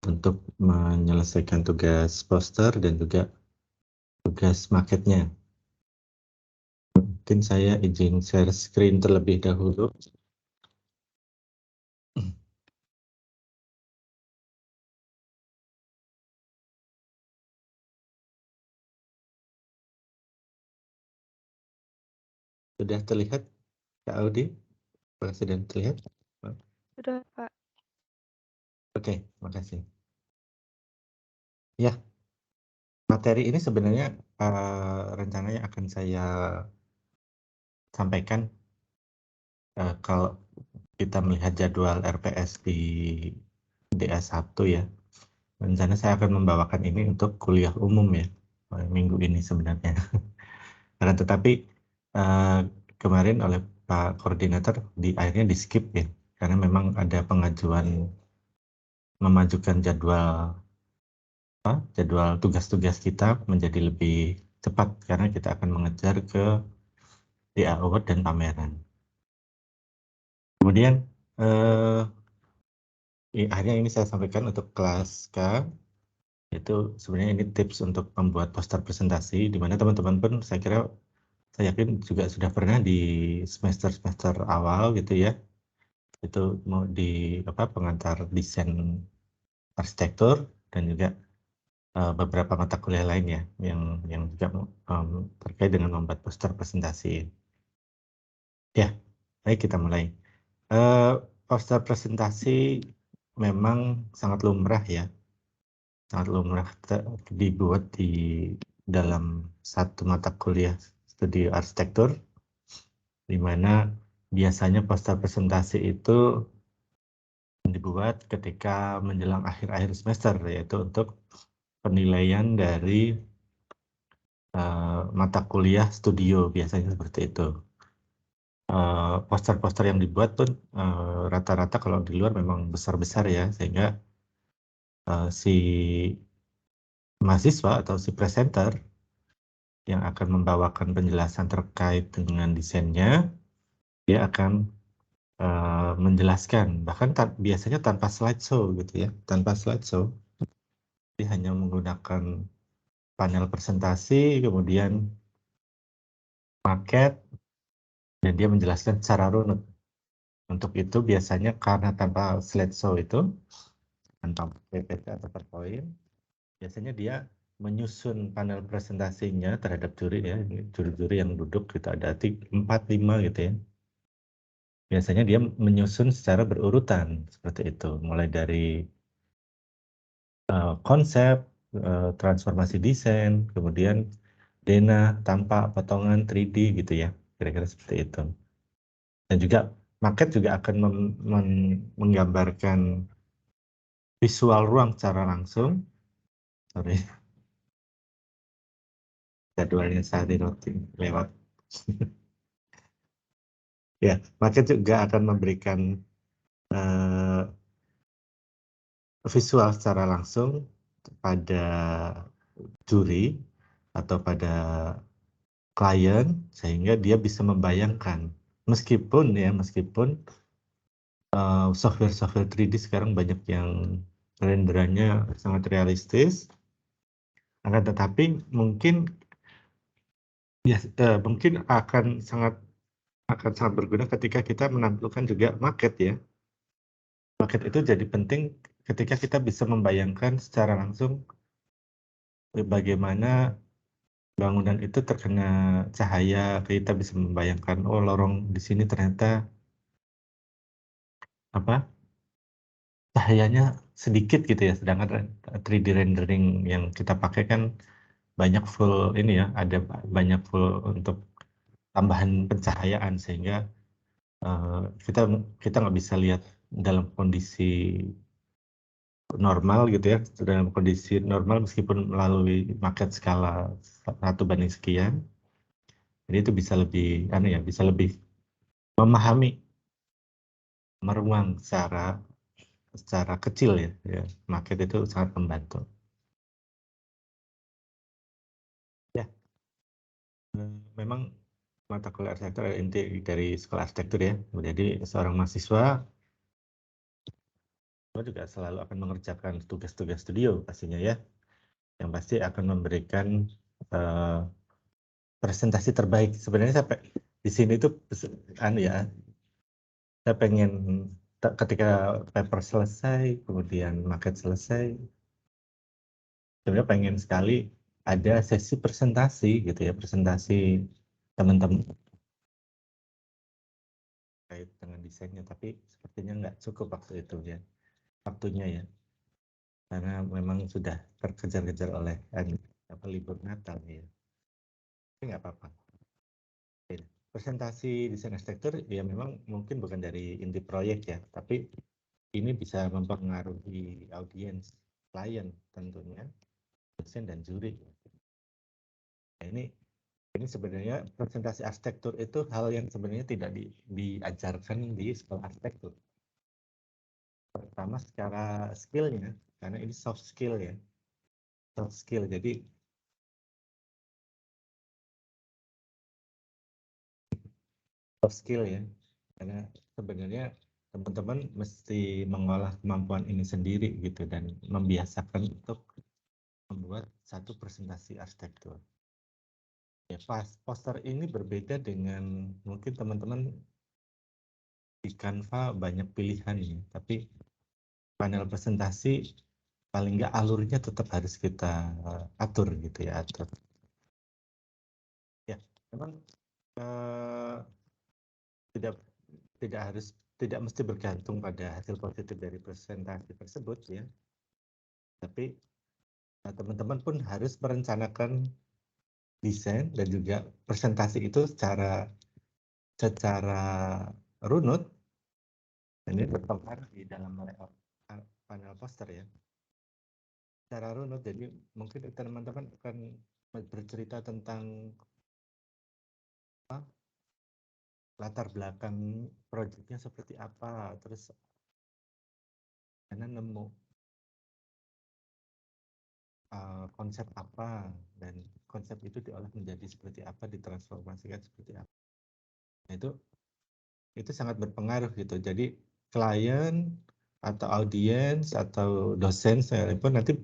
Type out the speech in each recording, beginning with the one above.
untuk menyelesaikan tugas poster dan juga tugas marketnya. Mungkin saya izin share screen terlebih dahulu. Sudah terlihat, Kak Audi? Apakah sudah terlihat? Sudah, Pak. Oke, makasih. Ya, materi ini sebenarnya rencananya akan saya sampaikan kalau kita melihat jadwal RPS di DA1 ya. Rencana saya akan membawakan ini untuk kuliah umum ya, minggu ini sebenarnya. Karena tetapi kemarin oleh Pak Koordinator akhirnya di skip ya, karena memang ada pengajuan memajukan jadwal tugas-tugas kita menjadi lebih cepat karena kita akan mengejar ke DA Award dan pameran. Kemudian akhirnya ini saya sampaikan untuk kelas K, itu sebenarnya ini tips untuk membuat poster presentasi, di mana teman-teman pun saya yakin juga sudah pernah di semester-semester awal gitu ya, itu mau di pengantar desain arsitektur dan juga beberapa mata kuliah lain ya yang juga terkait dengan membuat poster presentasi. Ya, baik kita mulai. Poster presentasi memang sangat lumrah ya, sangat lumrah dibuat di dalam satu mata kuliah studi arsitektur, di mana biasanya poster presentasi itu dibuat ketika menjelang akhir-akhir semester, yaitu untuk penilaian dari mata kuliah studio, biasanya seperti itu. Poster-poster yang dibuat pun rata-rata kalau di luar memang besar-besar ya, sehingga si mahasiswa atau si presenter yang akan membawakan penjelasan terkait dengan desainnya, dia akan menjelaskan, bahkan biasanya tanpa slideshow gitu ya, tanpa slideshow. Dia hanya menggunakan panel presentasi, kemudian maket, dan dia menjelaskan secara runut. Untuk itu biasanya karena tanpa slideshow itu, tanpa PPT atau PowerPoint, biasanya dia menyusun panel presentasinya terhadap juri ya, juri-juri yang duduk kita ada 4-5 gitu ya. Biasanya dia menyusun secara berurutan seperti itu, mulai dari konsep, transformasi desain, kemudian denah, tampak, potongan 3D gitu ya, kira-kira seperti itu. Dan juga market juga akan menggambarkan visual ruang secara langsung. Sorry, jadwalnya saat ini lewat. Ya, market juga akan memberikan visual secara langsung pada juri atau pada klien, sehingga dia bisa membayangkan, meskipun software 3D sekarang banyak yang renderannya sangat realistis, akan tetapi mungkin mungkin akan sangat berguna ketika kita menampilkan juga market ya. Market itu jadi penting ketika kita bisa membayangkan secara langsung bagaimana bangunan itu terkena cahaya, kita bisa membayangkan, oh lorong di sini ternyata cahayanya sedikit gitu ya, sedangkan 3D rendering yang kita pakai kan banyak full ini ya, ada banyak full untuk tambahan pencahayaan, sehingga kita nggak bisa lihat dalam kondisi normal gitu ya, dalam kondisi normal meskipun melalui market skala 1:sekian. Jadi itu bisa lebih bisa lebih memahami meruang secara kecil ya. Market itu sangat membantu. Ya, memang mata kuliah arsitektur adalah inti dari sekolah arsitektur ya. Jadi seorang mahasiswa juga selalu akan mengerjakan tugas-tugas studio pastinya ya, yang pasti akan memberikan presentasi terbaik. Sebenarnya sampai di sini tuh ya, saya pengen ketika paper selesai, kemudian market selesai, sebenarnya pengen sekali ada sesi presentasi gitu ya, presentasi teman-teman terkait dengan desainnya, tapi sepertinya nggak cukup waktu itu ya, waktunya ya, karena memang sudah terkejar-kejar oleh libur Natal ya, tapi nggak apa-apa. Presentasi desain arsitektur ya memang mungkin bukan dari inti proyek ya, tapi ini bisa mempengaruhi audiens klien tentunya, dosen dan juri. Nah, ini sebenarnya presentasi arsitektur itu hal yang sebenarnya tidak diajarkan di sekolah arsitektur. Pertama secara skillnya, karena ini soft skill ya, soft skill. Jadi soft skill ya, karena sebenarnya teman-teman mesti mengolah kemampuan ini sendiri gitu dan membiasakan untuk membuat satu presentasi arsitektur. Ya, poster ini berbeda dengan mungkin teman-teman di Canva banyak pilihan ya, tapi panel presentasi paling nggak alurnya tetap harus kita atur gitu ya, atur. Ya, memang tidak mesti bergantung pada hasil positif dari presentasi tersebut ya, tapi teman-teman pun harus merencanakan desain dan juga presentasi itu secara runut. Ini berpengaruh di dalam layout panel poster ya, secara runut. Jadi mungkin teman-teman akan bercerita tentang latar belakang proyeknya seperti apa, terus karena nemu konsep apa, dan konsep itu diolah menjadi seperti apa, ditransformasikan seperti apa. Nah, itu sangat berpengaruh gitu. Jadi klien atau audiens atau dosen sekalipun nanti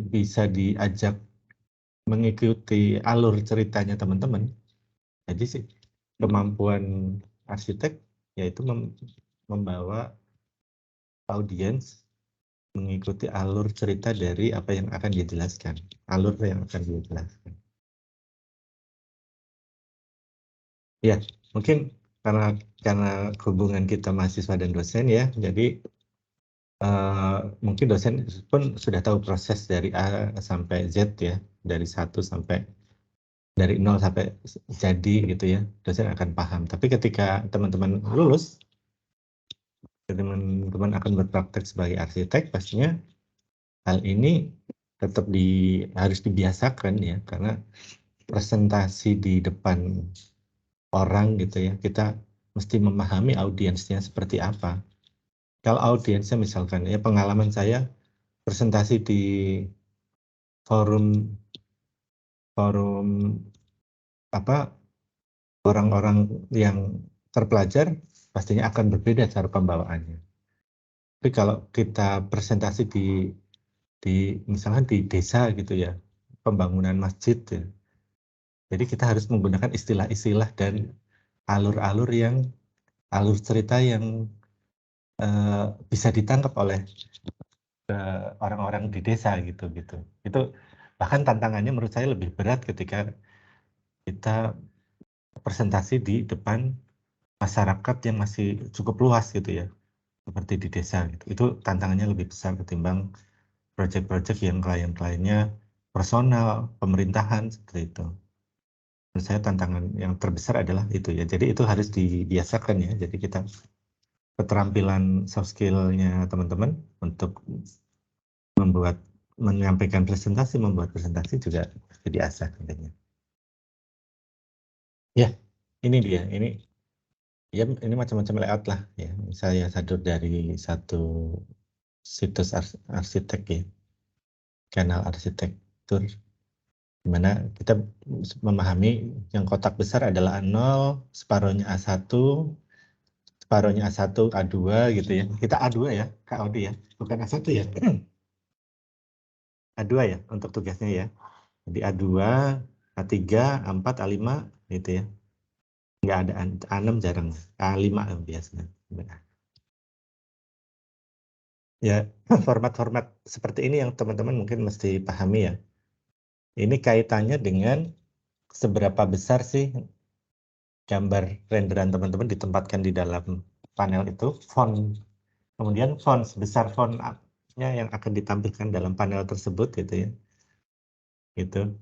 bisa diajak mengikuti alur ceritanya teman-teman. Jadi sih kemampuan arsitek yaitu membawa audiens mengikuti alur cerita dari apa yang akan dijelaskan, alur yang akan dijelaskan. Ya, mungkin karena hubungan kita mahasiswa dan dosen ya, jadi mungkin dosen pun sudah tahu proses dari A sampai Z ya, dari 1 sampai dari 0 sampai jadi gitu ya, dosen akan paham. Tapi ketika teman-teman lulus, teman-teman akan berpraktek sebagai arsitek, pastinya hal ini tetap harus dibiasakan ya, karena presentasi di depan orang gitu ya, kita mesti memahami audiensnya seperti apa. Kalau audiensnya misalkan ya, pengalaman saya presentasi di forum orang-orang yang terpelajar, pastinya akan berbeda cara pembawaannya. Tapi kalau kita presentasi misalkan di desa gitu ya, pembangunan masjid ya, jadi kita harus menggunakan istilah-istilah dan alur cerita yang bisa ditangkap oleh orang-orang di desa gitu. Itu bahkan tantangannya menurut saya lebih berat ketika kita presentasi di depan masyarakat yang masih cukup luas gitu ya, seperti di desa gitu. Itu tantangannya lebih besar ketimbang proyek-proyek yang klien-kliennya personal, pemerintahan seperti itu. Menurut saya tantangan yang terbesar adalah itu ya. Jadi itu harus dibiasakan ya. Jadi kita keterampilan soft skill-nya teman-teman untuk menyampaikan presentasi, membuat presentasi juga diasah tentunya. Ya, ini dia. Ini macam-macam layout lah ya. Saya sadur dari satu situs arsitek ya, kanal arsitektur, di mana kita memahami yang kotak besar adalah A0, separuhnya A1, separuhnya A1, A2 gitu ya. Kita A2 ya, Kak Audi ya, bukan A1 ya. A2 ya untuk tugasnya ya. Jadi A2, A3, A4, A5 gitu ya. Nggak ada A6 jarang, A5 biasanya. Ya, format-format seperti ini yang teman-teman mungkin mesti pahami ya. Ini kaitannya dengan seberapa besar sih gambar renderan teman-teman ditempatkan di dalam panel itu, font. Kemudian font, sebesar fontnya yang akan ditampilkan dalam panel tersebut gitu ya. Gitu.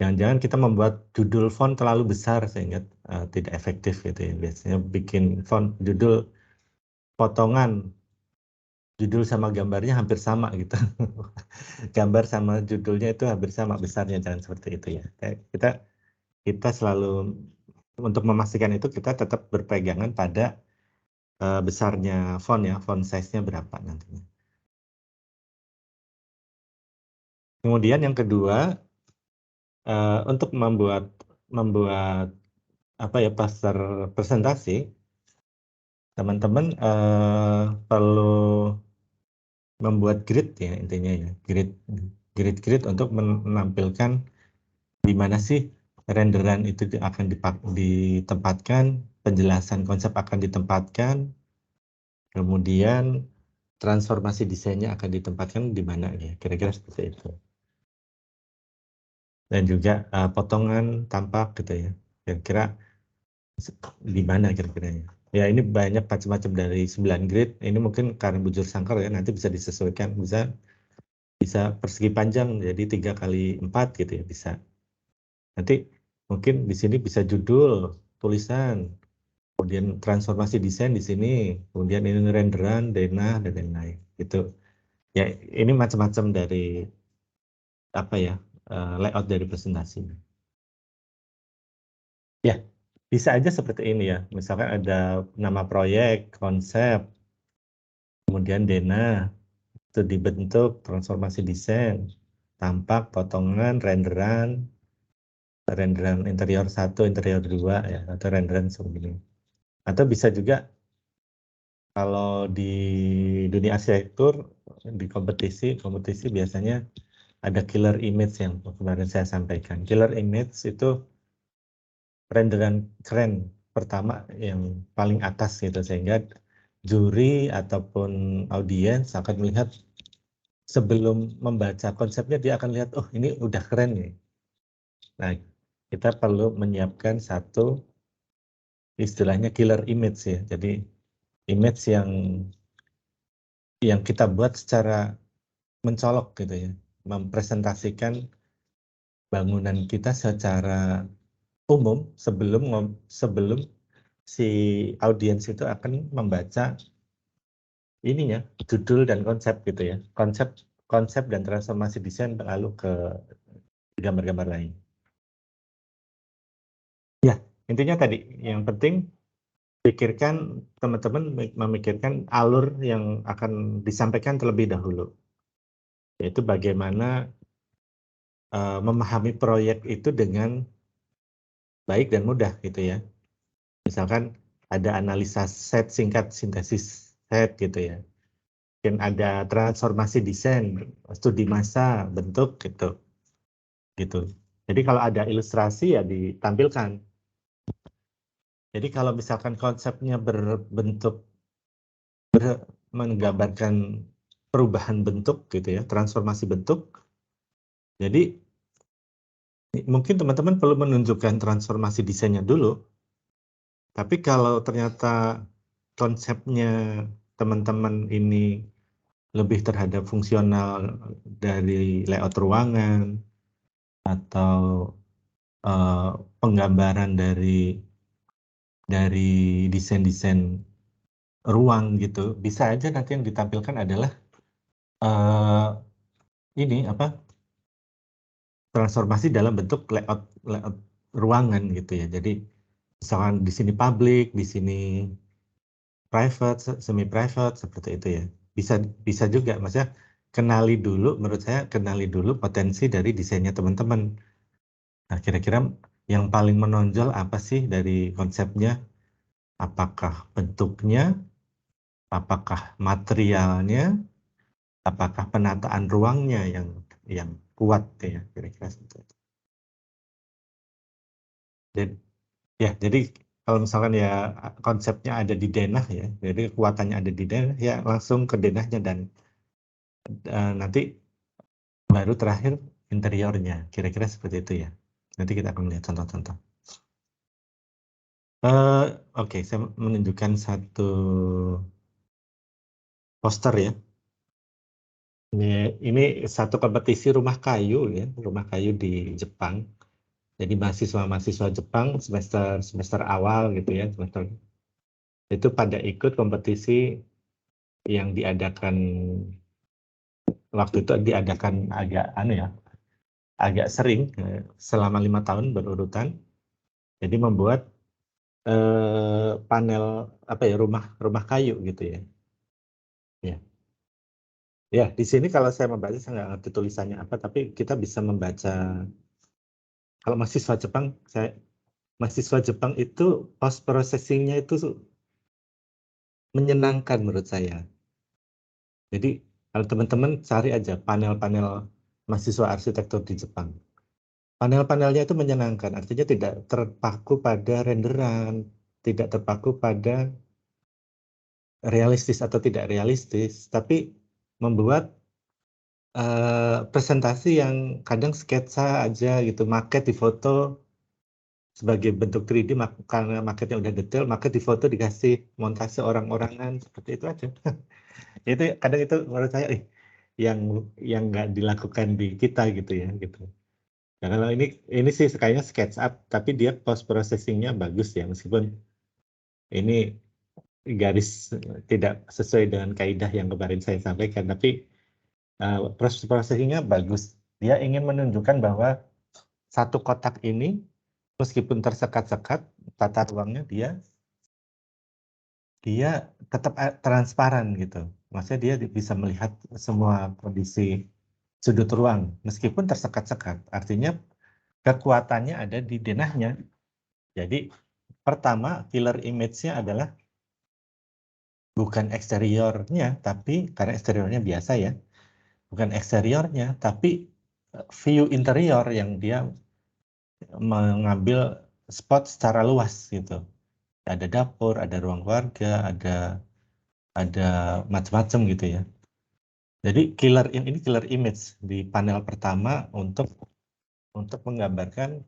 Jangan-jangan kita membuat judul font terlalu besar sehingga tidak efektif gitu ya. Biasanya bikin font judul potongan, judul sama gambarnya hampir sama gitu. Gambar sama judulnya itu hampir sama besarnya, jangan seperti itu ya. Kita selalu untuk memastikan itu kita tetap berpegangan pada besarnya font ya, font size-nya berapa nantinya. Kemudian yang kedua, untuk membuat apa ya poster presentasi, teman-teman perlu membuat grid ya intinya ya, grid untuk menampilkan di mana sih renderan itu akan ditempatkan, penjelasan konsep akan ditempatkan, kemudian transformasi desainnya akan ditempatkan di mana ya, kira-kira seperti itu. Dan juga potongan tampak gitu ya, kira-kira di mana kira-kira ya. Ya ini banyak macam-macam dari 9 grid, ini mungkin karena bujur sangkar ya, nanti bisa disesuaikan, bisa persegi panjang jadi 3x4 gitu ya, bisa. Nanti mungkin di sini bisa judul, tulisan, kemudian transformasi desain di sini, kemudian ini renderan, denah, dan lain-lain. Gitu. Ya, ini macam-macam dari apa ya layout dari presentasi. Ya, bisa aja seperti ini ya. Misalkan ada nama proyek, konsep, kemudian denah, itu dibentuk transformasi desain, tampak, potongan, renderan interior 1, interior 2 ya, atau renderan sebegini. Atau bisa juga kalau di dunia arsitektur di kompetisi biasanya ada killer image yang kemarin saya sampaikan. Killer image itu renderan keren pertama yang paling atas gitu sehingga juri ataupun audiens akan melihat sebelum membaca konsepnya dia akan lihat oh ini udah keren nih. Nah, kita perlu menyiapkan satu istilahnya killer image ya. Jadi image yang kita buat secara mencolok gitu ya, mempresentasikan bangunan kita secara umum sebelum si audiens itu akan membaca ininya judul dan konsep gitu ya, konsep dan transformasi desain lalu ke gambar-gambar lain. Ya, intinya tadi yang penting pikirkan teman-teman memikirkan alur yang akan disampaikan terlebih dahulu, yaitu bagaimana memahami proyek itu dengan baik dan mudah gitu ya. Misalkan ada analisa set singkat, sintesis set gitu ya. Mungkin ada transformasi desain, studi massa, bentuk gitu. Gitu. Jadi kalau ada ilustrasi ya ditampilkan. Jadi kalau misalkan konsepnya berbentuk menggambarkan perubahan bentuk gitu ya, transformasi bentuk. Jadi mungkin teman-teman perlu menunjukkan transformasi desainnya dulu. Tapi kalau ternyata konsepnya teman-teman ini lebih terhadap fungsional dari layout ruangan atau penggambaran dari desain-desain ruang gitu, bisa aja nanti yang ditampilkan adalah ini apa transformasi dalam bentuk layout ruangan gitu ya. Jadi misalkan di sini public, di sini private, semi private seperti itu ya. Bisa juga, maksudnya menurut saya kenali dulu potensi dari desainnya teman-teman. Nah, kira-kira yang paling menonjol apa sih dari konsepnya? Apakah bentuknya, apakah materialnya, apakah penataan ruangnya yang kuat ya, kira-kira seperti itu. Jadi kalau misalkan ya konsepnya ada di denah ya, jadi kekuatannya ada di denah ya langsung ke denahnya dan nanti baru terakhir interiornya, kira-kira seperti itu ya. Nanti kita akan lihat contoh-contoh. Oke, saya menunjukkan satu poster ya. Ini satu kompetisi rumah kayu ya, rumah kayu di Jepang. Jadi mahasiswa-mahasiswa Jepang semester awal gitu ya, semester itu pada ikut kompetisi yang diadakan waktu itu diadakan agak sering selama 5 tahun berurutan. Jadi membuat panel apa ya rumah kayu gitu ya. Ya. Ya, di sini kalau saya membaca, saya nggak ngerti tulisannya apa, tapi kita bisa membaca, kalau mahasiswa Jepang itu post processingnya itu menyenangkan menurut saya. Jadi kalau teman-teman cari aja panel-panel mahasiswa arsitektur di Jepang. Panel-panelnya itu menyenangkan, artinya tidak terpaku pada renderan, tidak terpaku pada realistis atau tidak realistis, tapi membuat presentasi yang kadang sketsa aja gitu, maket di foto sebagai bentuk 3D, karena maketnya udah detail, maka di foto dikasih montase orang-orangan seperti itu aja. Itu kadang itu menurut saya yang nggak dilakukan di kita gitu ya gitu. Nah, kalau ini sih kayaknya SketchUp, tapi dia post processingnya bagus ya, meskipun ini garis tidak sesuai dengan kaidah yang kemarin saya sampaikan, tapi proses processingnya bagus. Dia ingin menunjukkan bahwa satu kotak ini meskipun tersekat-sekat tata ruangnya dia tetap transparan gitu. Maksudnya dia bisa melihat semua kondisi sudut ruang meskipun tersekat-sekat. Artinya kekuatannya ada di denahnya. Jadi pertama killer image-nya adalah bukan eksteriornya, tapi karena eksteriornya biasa ya, bukan eksteriornya, tapi view interior yang dia mengambil spot secara luas gitu. Ada dapur, ada ruang keluarga, ada macam-macam gitu ya. Jadi ini killer image di panel pertama untuk menggambarkan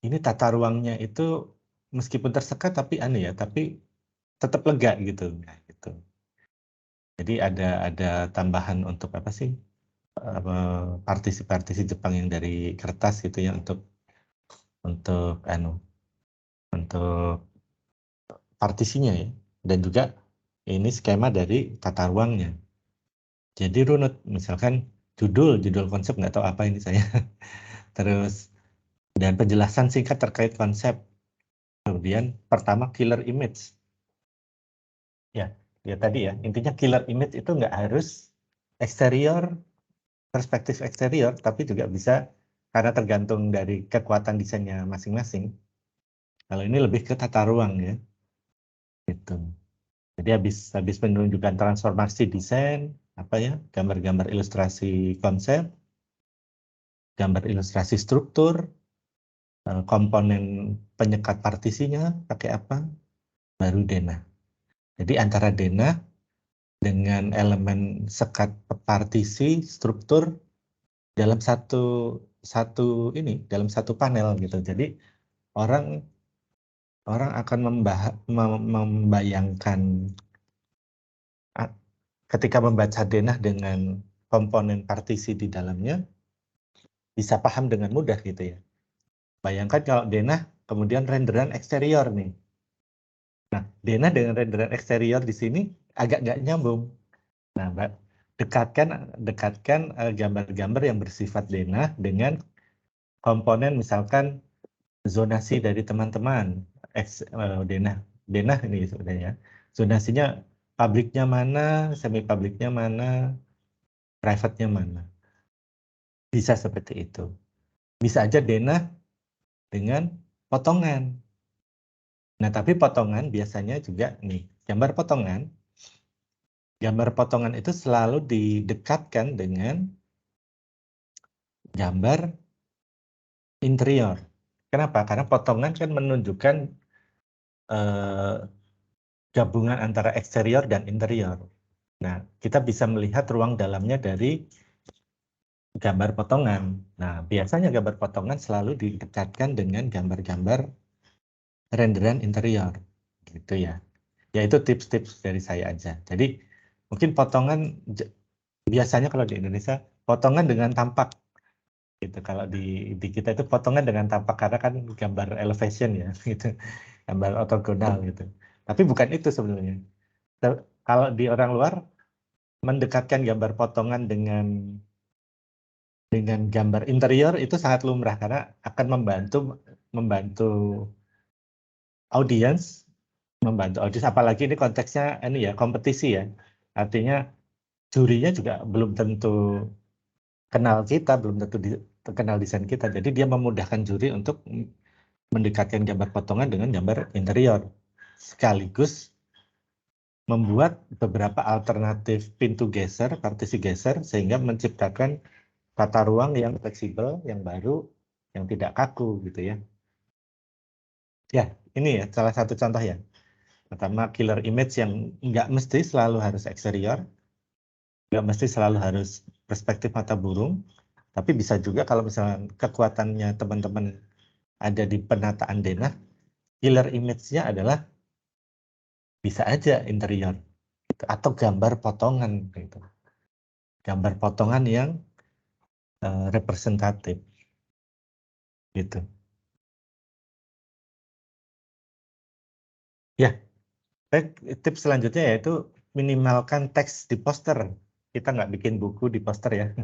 ini tata ruangnya itu meskipun tersekat tapi aneh ya, tapi tetap lega gitu. Nah, gitu. Jadi ada tambahan untuk apa sih? Partisi-partisi Jepang yang dari kertas gitu ya untuk untuk partisinya ya. Dan juga ini skema dari tata ruangnya. Jadi runut, misalkan judul konsep nggak tahu apa ini saya. Terus dan penjelasan singkat terkait konsep. Kemudian pertama killer image. Ya tadi ya, intinya killer image itu nggak harus eksterior, perspektif eksterior, tapi juga bisa karena tergantung dari kekuatan desainnya masing-masing. Kalau ini lebih ke tata ruang ya, gitu. Jadi habis menunjukkan transformasi desain, apa ya, gambar-gambar ilustrasi konsep, gambar ilustrasi struktur, komponen penyekat partisinya pakai apa, baru denah. Jadi antara denah dengan elemen sekat partisi struktur dalam dalam satu panel gitu. Jadi orang akan membayangkan ketika membaca denah dengan komponen partisi di dalamnya bisa paham dengan mudah gitu ya. Bayangkan kalau denah kemudian renderan eksterior nih. Nah, denah dengan renderan eksterior di sini agak nggak nyambung. Nah, dekatkan gambar-gambar yang bersifat denah dengan komponen misalkan zonasi dari teman-teman denah ini sebenarnya zonasinya publiknya mana, semi publiknya mana, private-nya mana, bisa seperti itu. Bisa aja denah dengan potongan, Nah, tapi potongan biasanya juga nih, gambar potongan itu selalu didekatkan dengan gambar interior. Kenapa? Karena potongan kan menunjukkan gabungan antara eksterior dan interior. Nah, kita bisa melihat ruang dalamnya dari gambar potongan. Nah, biasanya gambar potongan selalu didekatkan dengan gambar-gambar renderan interior, gitu ya. Ya itu tips-tips dari saya aja. Jadi mungkin potongan biasanya kalau di Indonesia potongan dengan tampak, gitu. Kalau di kita itu potongan dengan tampak karena kan gambar elevation ya, gitu, gambar ortogonal gitu. Tapi bukan itu sebenarnya. Kalau di orang luar mendekatkan gambar potongan dengan gambar interior itu sangat lumrah karena akan membantu audiens apalagi ini konteksnya ini ya kompetisi ya, artinya jurinya juga belum tentu kenal kita, belum tentu kenal desain kita, jadi dia memudahkan juri untuk mendekatkan gambar potongan dengan gambar interior sekaligus membuat beberapa alternatif pintu geser, partisi geser sehingga menciptakan tata ruang yang fleksibel, yang baru, yang tidak kaku gitu ya. Ya, ini ya salah satu contoh ya. Pertama, killer image yang nggak mesti selalu harus eksterior, nggak mesti selalu harus perspektif mata burung, tapi bisa juga kalau misalnya kekuatannya teman-teman ada di penataan denah, killer image-nya adalah bisa aja interior gitu, atau gambar potongan gitu. Gambar potongan yang representatif gitu. Ya, tips selanjutnya yaitu minimalkan teks di poster. Kita nggak bikin buku di poster ya.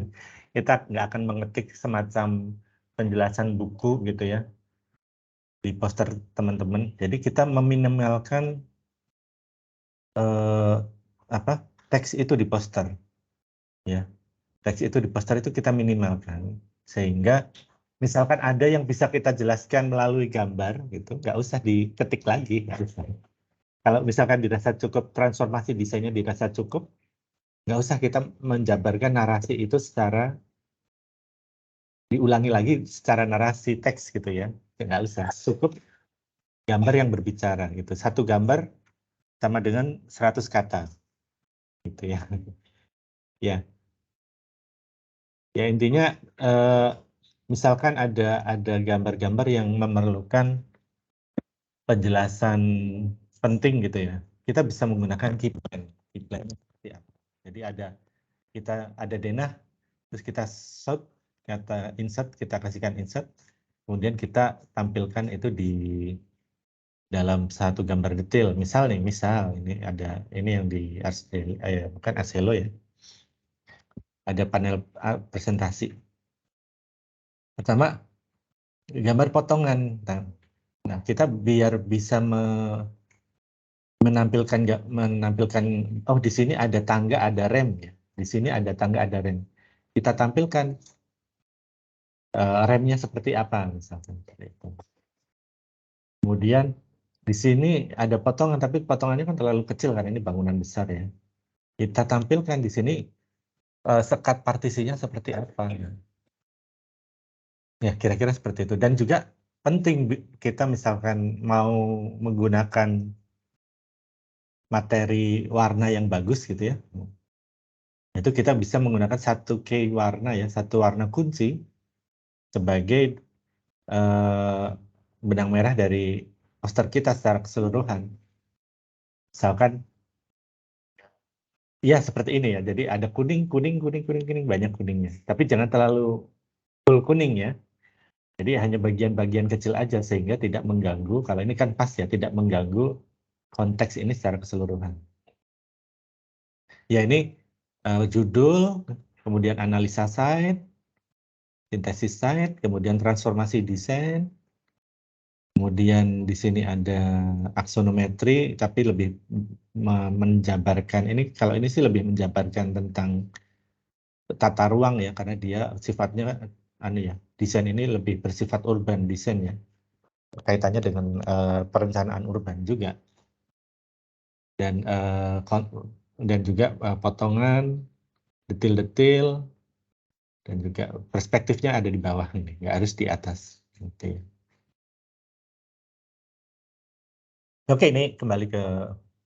Kita nggak akan mengetik semacam penjelasan buku gitu ya di poster teman-teman. Jadi kita meminimalkan eh, apa teks itu di poster. Ya, teks itu di poster itu kita minimalkan sehingga misalkan ada yang bisa kita jelaskan melalui gambar gitu, nggak usah diketik lagi. Nggak usah. Kalau misalkan dirasa cukup, transformasi desainnya dirasa cukup, nggak usah kita menjabarkan narasi itu secara diulangi lagi secara narasi teks gitu ya, nggak usah, cukup gambar yang berbicara gitu. Satu gambar sama dengan 100 kata gitu ya. Ya, ya intinya misalkan ada gambar-gambar yang memerlukan penjelasan penting gitu ya, kita bisa menggunakan keyplan. Keyplan seperti apa? Jadi kita ada denah, terus kita shoot kata insert, kita kasihkan insert, kemudian kita tampilkan itu di dalam satu gambar detail. Misal ini ada ini yang di bukan Arcelo ya, ada panel presentasi. Pertama gambar potongan. Nah, kita biar bisa menampilkan oh di sini ada tangga, ada rem ya. Di sini ada tangga, ada rem. Kita tampilkan remnya seperti apa misalkan. Kemudian di sini ada potongan, tapi potongannya kan terlalu kecil karena ini bangunan besar ya. Kita tampilkan di sini sekat partisinya seperti apa. Ya, kira-kira seperti itu. Dan juga penting kita misalkan mau menggunakan materi warna yang bagus gitu ya. Itu kita bisa menggunakan satu key warna ya, satu warna kunci sebagai benang merah dari poster kita secara keseluruhan. Misalkan ya seperti ini ya. Jadi ada kuning, kuning, kuning, kuning, kuning, banyak kuningnya. Tapi jangan terlalu full kuning ya. Jadi hanya bagian-bagian kecil aja sehingga tidak mengganggu. Kalau ini kan pas ya, tidak mengganggu konteks ini secara keseluruhan. Ya ini judul, kemudian analisa site, sintesis site, kemudian transformasi desain, kemudian di sini ada aksonometri, tapi lebih menjabarkan ini. Kalau ini sih lebih menjabarkan tentang tata ruang ya, karena dia sifatnya anu ya, desain ini lebih bersifat urban design ya. kaitannya dengan perencanaan urban juga. Dan juga potongan, detil-detil, dan juga perspektifnya ada di bawah ini, nggak harus di atas. Gitu ya. Oke, ini kembali ke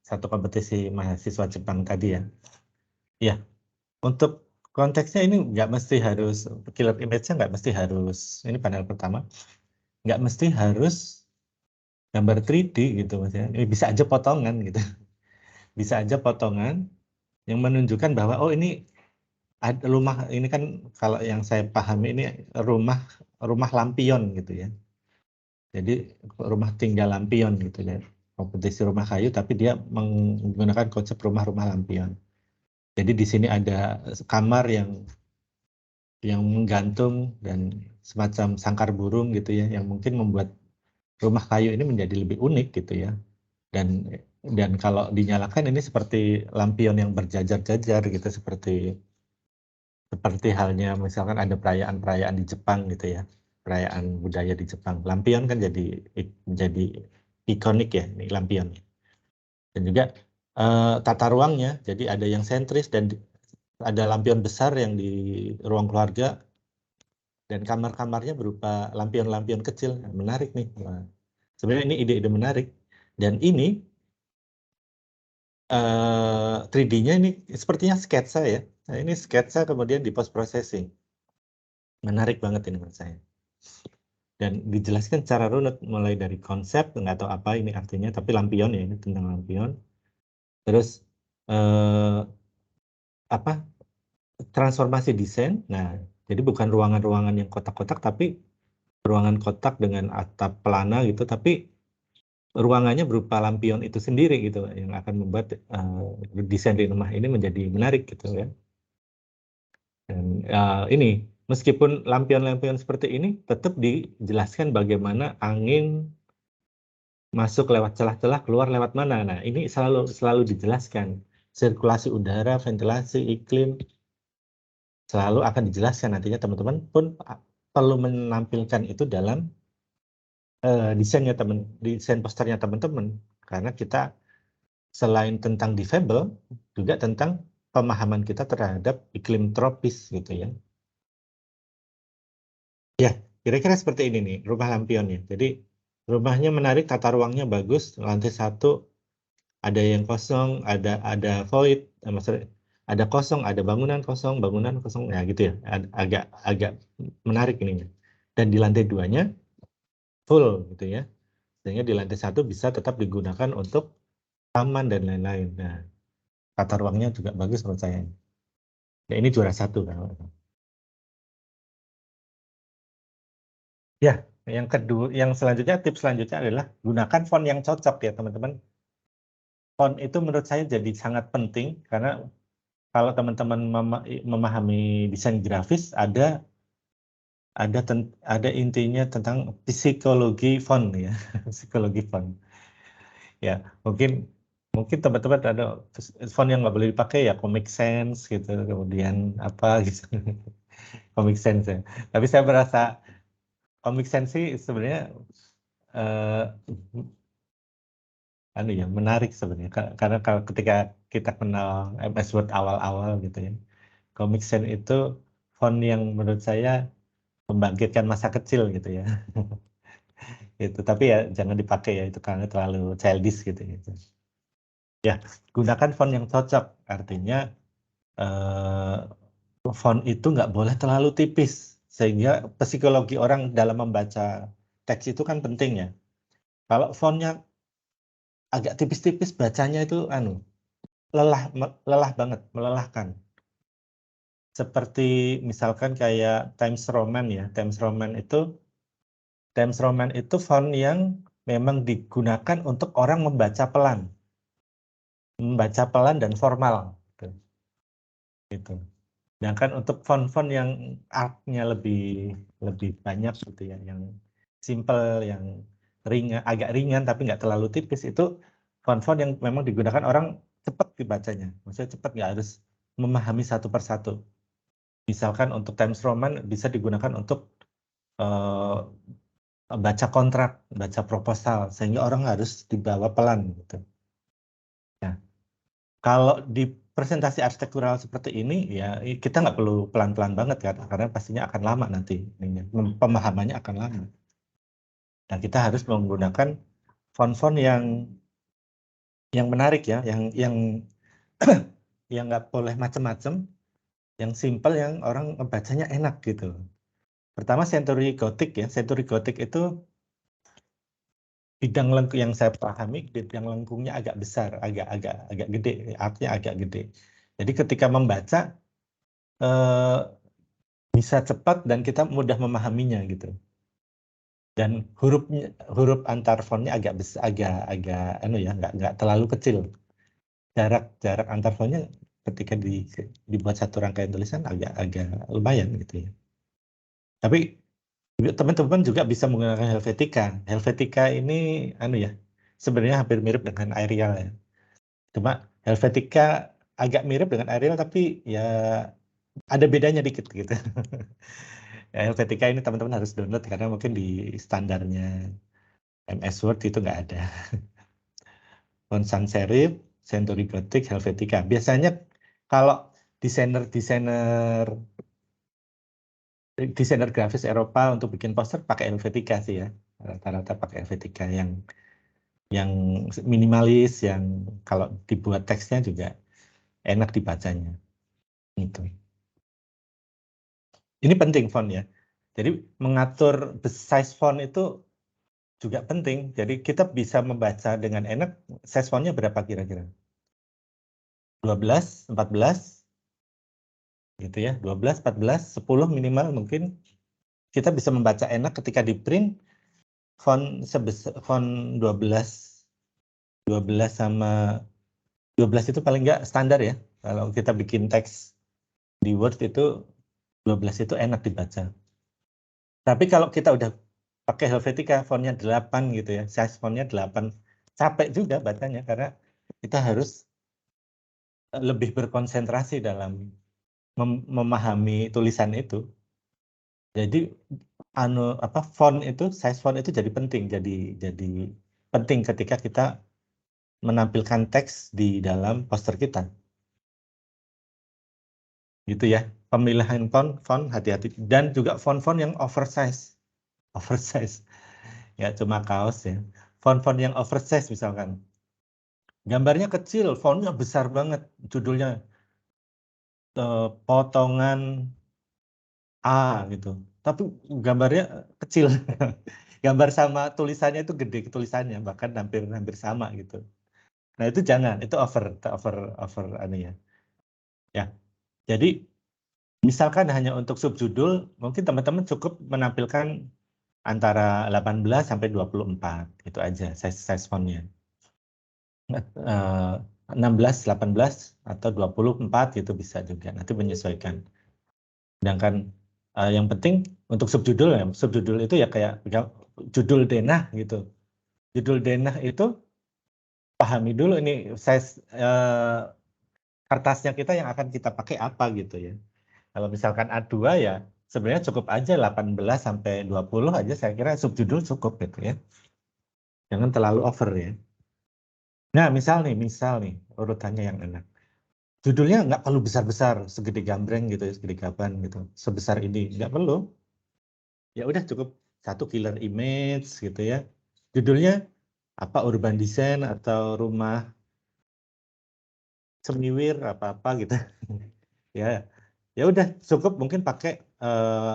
satu kompetisi mahasiswa Jepang tadi ya. Ya, untuk konteksnya ini nggak mesti harus, killer image-nya nggak mesti harus, ini panel pertama, nggak mesti harus gambar 3D gitu maksudnya. Ini bisa aja potongan gitu. Bisa aja potongan yang menunjukkan bahwa oh ini ada rumah, ini kan kalau yang saya pahami ini rumah lampion gitu ya. Jadi rumah tinggal lampion gitu ya. Kompetisi rumah kayu tapi dia menggunakan konsep rumah-rumah lampion. Jadi di sini ada kamar yang menggantung dan semacam sangkar burung gitu ya, yang mungkin membuat rumah kayu ini menjadi lebih unik gitu ya. Dan kalau dinyalakan ini seperti lampion yang berjajar-jajar gitu, seperti halnya misalkan ada perayaan-perayaan di Jepang gitu ya, perayaan budaya di Jepang. Lampion kan jadi ikonik ya, ini lampion. Dan juga tata ruangnya, jadi ada yang sentris dan ada lampion besar yang di ruang keluarga dan kamar-kamarnya berupa lampion-lampion kecil. Menarik nih. Nah, sebenarnya ini ide-ide menarik. Dan ini 3D-nya ini sepertinya sketsa ya. Nah, ini sketsa kemudian di post processing. Menarik banget ini menurut saya. Dan dijelaskan secara runut mulai dari konsep, nggak tahu apa ini artinya, tapi lampion ya, ini tentang lampion. Terus apa transformasi desain. Nah, jadi bukan ruangan-ruangan yang kotak-kotak, tapi ruangan kotak dengan atap pelana gitu, tapi ruangannya berupa lampion itu sendiri gitu, yang akan membuat desain di rumah ini menjadi menarik gitu ya. Dan ini meskipun lampion-lampion seperti ini, tetap dijelaskan bagaimana angin masuk lewat celah-celah, keluar lewat mana. Nah, ini selalu dijelaskan. Sirkulasi udara, ventilasi, iklim, selalu akan dijelaskan. Nantinya teman-teman pun perlu menampilkan itu dalam desain posternya teman-teman. Karena kita selain tentang difabel, juga tentang pemahaman kita terhadap iklim tropis gitu ya. Ya, kira-kira seperti ini nih, rumah lampionnya. Jadi rumahnya menarik, tata ruangnya bagus, lantai 1 ada yang kosong, ada void, maksudnya ada kosong, ada bangunan kosong, ya gitu ya. Agak menarik ini. Dan di lantai 2-nya full gitu ya. Sehingga di lantai 1 bisa tetap digunakan untuk taman dan lain-lain. Nah, tata ruangnya juga bagus menurut saya. Nah, ini juara 1 kan. Ya, yang kedua, yang selanjutnya, tips selanjutnya adalah gunakan font yang cocok ya teman-teman. Font itu menurut saya jadi sangat penting karena kalau teman-teman memahami desain grafis ada intinya tentang psikologi font ya, psikologi font. Ya, mungkin teman-teman ada font yang nggak boleh dipakai ya, Comic Sans gitu, kemudian apa gitu, Comic Sans ya. Tapi saya merasa Comic Sans sih sebenarnya menarik sebenarnya karena kalau ketika kita kenal MS Word awal-awal gitu ya, Comic Sans itu font yang menurut saya membangkitkan masa kecil gitu ya. Itu tapi ya jangan dipakai ya itu karena terlalu childish gitu. Ya, gunakan font yang cocok, artinya font itu nggak boleh terlalu tipis sehingga psikologi orang dalam membaca teks itu kan penting ya. Kalau fontnya agak tipis-tipis, bacanya itu lelah banget, melelahkan. Seperti misalkan kayak Times Roman itu font yang memang digunakan untuk orang membaca pelan dan formal gitu. Sedangkan untuk font-font yang artnya lebih banyak gitu ya, yang simple, yang agak ringan tapi nggak terlalu tipis, itu font-font yang memang digunakan orang cepat dibacanya. Maksudnya cepat, nggak harus memahami satu persatu. Misalkan untuk Times Roman bisa digunakan untuk baca kontrak, baca proposal, sehingga orang harus dibawa pelan gitu. Nah, kalau di presentasi arsitektural seperti ini, ya kita nggak perlu pelan-pelan banget kan, karena pastinya akan lama nanti, pemahamannya akan lama. Nah, kita harus menggunakan font-font yang menarik ya, yang yang nggak boleh macam-macam, yang simple, yang orang membacanya enak gitu. Pertama Century Gothic ya, Century Gothic itu bidang lengkung yang saya pahami, bidang lengkungnya agak besar, agak gede, artnya agak gede. Jadi ketika membaca eh, bisa cepat dan kita mudah memahaminya gitu. Dan huruf antar fontnya agak besar, agak anu ya, nggak terlalu kecil. Jarak antar fontnya ketika dibuat satu rangkaian tulisan agak lumayan gitu ya. Tapi teman-teman juga bisa menggunakan Helvetica. Helvetica ini anu ya, sebenarnya hampir mirip dengan Arial ya. Cuma Helvetica agak mirip dengan Arial tapi ya ada bedanya dikit gitu. Ya, Helvetica ini teman-teman harus download karena mungkin di standarnya MS Word itu nggak ada. Font sans serif, Century Gothic, Helvetica. Biasanya kalau desainer grafis Eropa untuk bikin poster pakai Helvetica sih ya. Rata-rata pakai Helvetica yang minimalis, yang kalau dibuat teksnya juga enak dibacanya. Gitu. Ini penting font ya. Jadi mengatur size font itu juga penting. Jadi kita bisa membaca dengan enak. Size fontnya berapa kira-kira? 12, 14, gitu ya. 12, 14, 10 minimal mungkin. Kita bisa membaca enak ketika di print font sebesar font 12 sama 12 itu paling nggak standar ya. Kalau kita bikin teks di Word itu 12 itu enak dibaca. Tapi kalau kita udah pakai Helvetica fontnya 8 gitu ya, size fontnya 8, capek juga bacanya karena kita harus lebih berkonsentrasi dalam memahami tulisan itu. Jadi font itu, size font itu jadi penting, jadi penting ketika kita menampilkan teks di dalam poster kita. Gitu ya. Pemilihan font hati-hati dan juga font-font yang oversize. Oversize. Ya cuma kaos ya. Font-font yang oversize misalkan. Gambarnya kecil, fontnya besar banget. Judulnya potongan A gitu. Tapi gambarnya kecil. Gambar sama tulisannya itu gede tulisannya, bahkan hampir sama gitu. Nah, itu jangan, itu over anu ya. Ya. Jadi misalkan hanya untuk subjudul, mungkin teman-teman cukup menampilkan antara 18 sampai 24 itu aja size fontnya. 16, 18 atau 24 itu bisa juga. Nanti menyesuaikan. Sedangkan yang penting untuk subjudul itu ya kayak judul denah gitu. Judul denah itu pahami dulu ini size kertasnya kita yang akan kita pakai apa gitu ya. Kalau misalkan A2 ya sebenarnya cukup aja 18 sampai 20 aja saya kira subjudul cukup gitu ya. Jangan terlalu over ya. Nah, misal nih urutannya yang enak. Judulnya nggak perlu besar-besar, segede gambreng gitu, segede gaban gitu, sebesar ini nggak perlu. Ya udah cukup satu killer image gitu ya. Judulnya apa urban design atau rumah semiwir apa-apa gitu. Ya, ya udah cukup mungkin pakai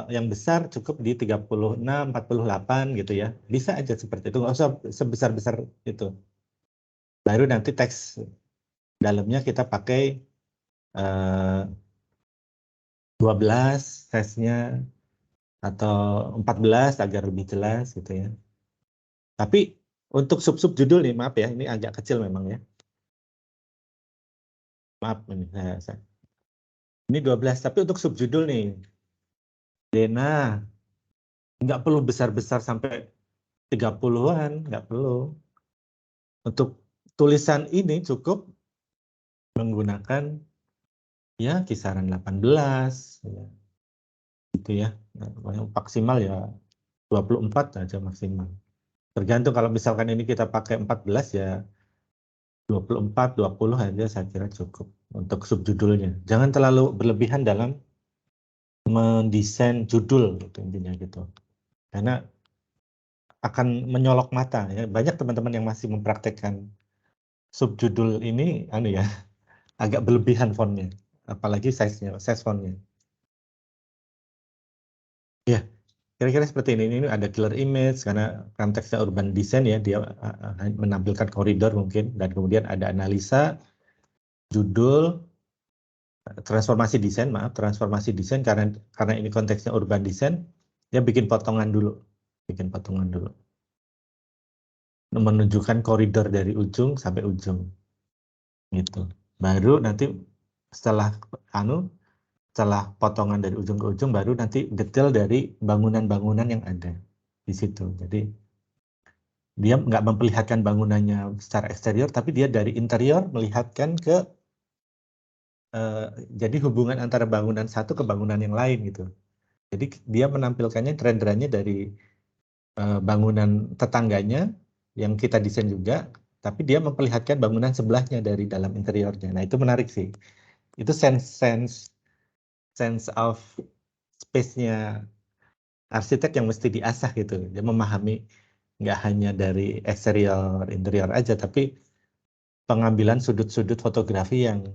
yang besar cukup di 36, 48 gitu ya. Bisa aja seperti itu, nggak usah sebesar-besar itu. Baru nanti teks dalamnya kita pakai 12 size-nya atau 14 agar lebih jelas gitu ya. Tapi untuk sub-sub judul nih, maaf ya, ini agak kecil memang ya. Maaf ini ini 12, tapi untuk subjudul nih. Dena, nggak perlu besar-besar sampai 30-an, nggak perlu. Untuk tulisan ini cukup menggunakan ya kisaran 18 ya. Gitu ya. Nah, maksimal ya 24 aja maksimal. Tergantung kalau misalkan ini kita pakai 14 ya 24, 20 aja saya kira cukup untuk subjudulnya. Jangan terlalu berlebihan dalam mendesain judul gitu intinya gitu. Karena akan menyolok mata ya. Banyak teman-teman yang masih mempraktekkan subjudul ini ya agak berlebihan fontnya, apalagi size fontnya. Ya, kira-kira seperti ini. Ini ada killer image karena konteksnya urban design ya, dia menampilkan koridor mungkin, dan kemudian ada analisa, judul, transformasi desain karena ini konteksnya urban design, dia bikin potongan dulu, menunjukkan koridor dari ujung sampai ujung, gitu. Baru nanti setelah potongan dari ujung ke ujung, baru nanti detail dari bangunan-bangunan yang ada di situ. Jadi dia nggak memperlihatkan bangunannya secara eksterior, tapi dia dari interior melihatkan ke jadi hubungan antara bangunan satu ke bangunan yang lain gitu. Jadi dia menampilkannya renderannya dari bangunan tetangganya yang kita desain juga, tapi dia memperlihatkan bangunan sebelahnya dari dalam interiornya. Nah itu menarik sih. Itu sense of space-nya arsitek yang mesti diasah gitu. Dia memahami nggak hanya dari eksterior, interior aja, tapi pengambilan sudut-sudut fotografi yang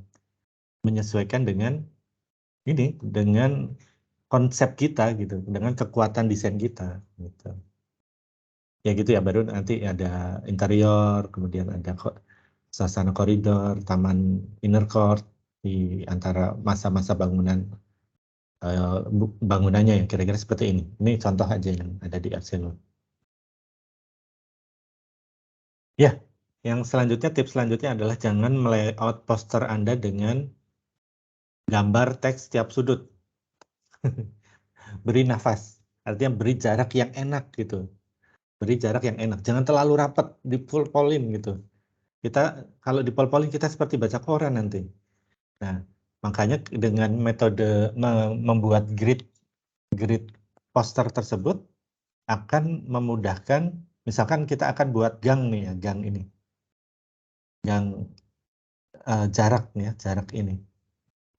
menyesuaikan dengan konsep kita gitu, dengan kekuatan desain kita gitu. Ya gitu ya, baru nanti ada interior, kemudian ada suasana koridor, taman inner court di antara masa-masa bangunannya yang kira-kira seperti ini. Ini contoh aja yang ada di Arsenal. Ya, yang selanjutnya, tips selanjutnya adalah jangan melayout poster Anda dengan gambar teks setiap sudut. Beri nafas, artinya beri jarak yang enak gitu. Beri jarak yang enak, jangan terlalu rapat di pol-polin gitu. Kita kalau di pol-polin kita seperti baca koran nanti. Nah, makanya dengan metode membuat grid poster tersebut akan memudahkan, misalkan kita akan buat gang nih ya, gang ini. Gang jarak nih ya, jarak ini.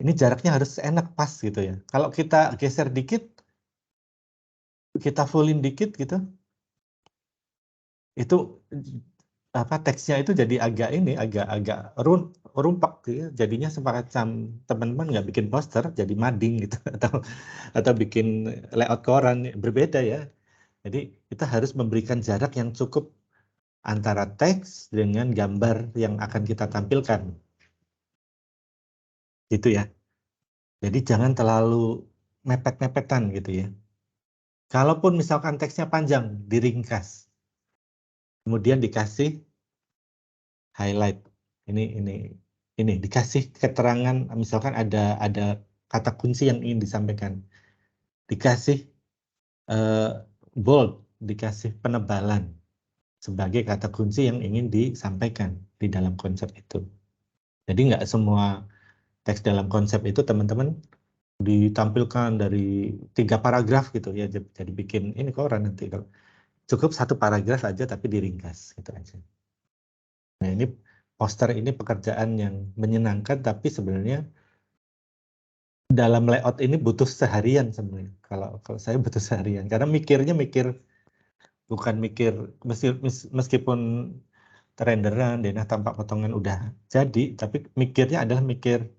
Ini jaraknya harus enak pas gitu ya. Kalau kita geser dikit, kita fullin dikit gitu, itu apa teksnya itu jadi agak rumpak gitu ya. Jadinya semacam teman-teman nggak bikin poster jadi mading gitu atau bikin layout koran, berbeda ya. Jadi kita harus memberikan jarak yang cukup antara teks dengan gambar yang akan kita tampilkan. Gitu ya. Jadi jangan terlalu mepet-mepetan gitu ya. Kalaupun misalkan teksnya panjang, diringkas. Kemudian dikasih highlight. Ini dikasih keterangan, misalkan ada kata kunci yang ingin disampaikan. Dikasih bold, dikasih penebalan sebagai kata kunci yang ingin disampaikan di dalam konsep itu. Jadi nggak semua teks dalam konsep itu teman-teman ditampilkan dari 3 paragraf gitu ya, jadi bikin ini koran nanti. Cukup 1 paragraf aja tapi diringkas gitu aja. Nah ini poster ini pekerjaan yang menyenangkan, tapi sebenarnya dalam layout ini butuh seharian sebenarnya. Kalau saya butuh seharian karena bukan mikir meskipun renderan denah tampak potongan udah jadi, tapi mikirnya adalah mikir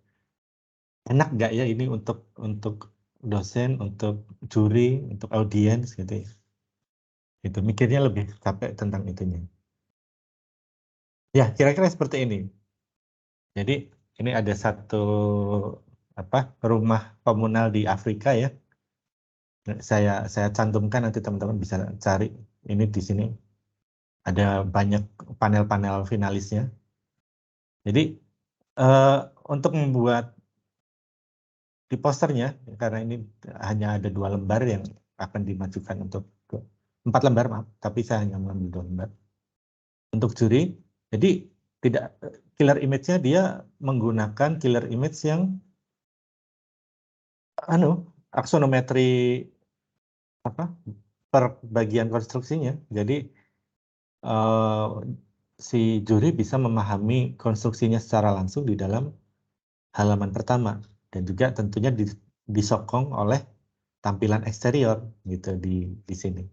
enak nggak ya ini untuk dosen, untuk juri, untuk audiens gitu ya. Itu mikirnya lebih capek tentang itunya. Ya, kira-kira seperti ini. Jadi ini ada satu rumah komunal di Afrika ya. Saya cantumkan, nanti teman-teman bisa cari ini di sini. Ada banyak panel-panel finalisnya. Jadi untuk membuat di posternya, karena ini hanya ada 2 lembar yang akan dimajukan untuk 4 lembar, maaf, tapi saya hanya mengambil 2 lembar. Untuk juri, jadi tidak killer image-nya dia menggunakan killer image yang aksonometri per bagian konstruksinya. Jadi si juri bisa memahami konstruksinya secara langsung di dalam halaman pertama, dan juga tentunya disokong oleh tampilan eksterior gitu di sini.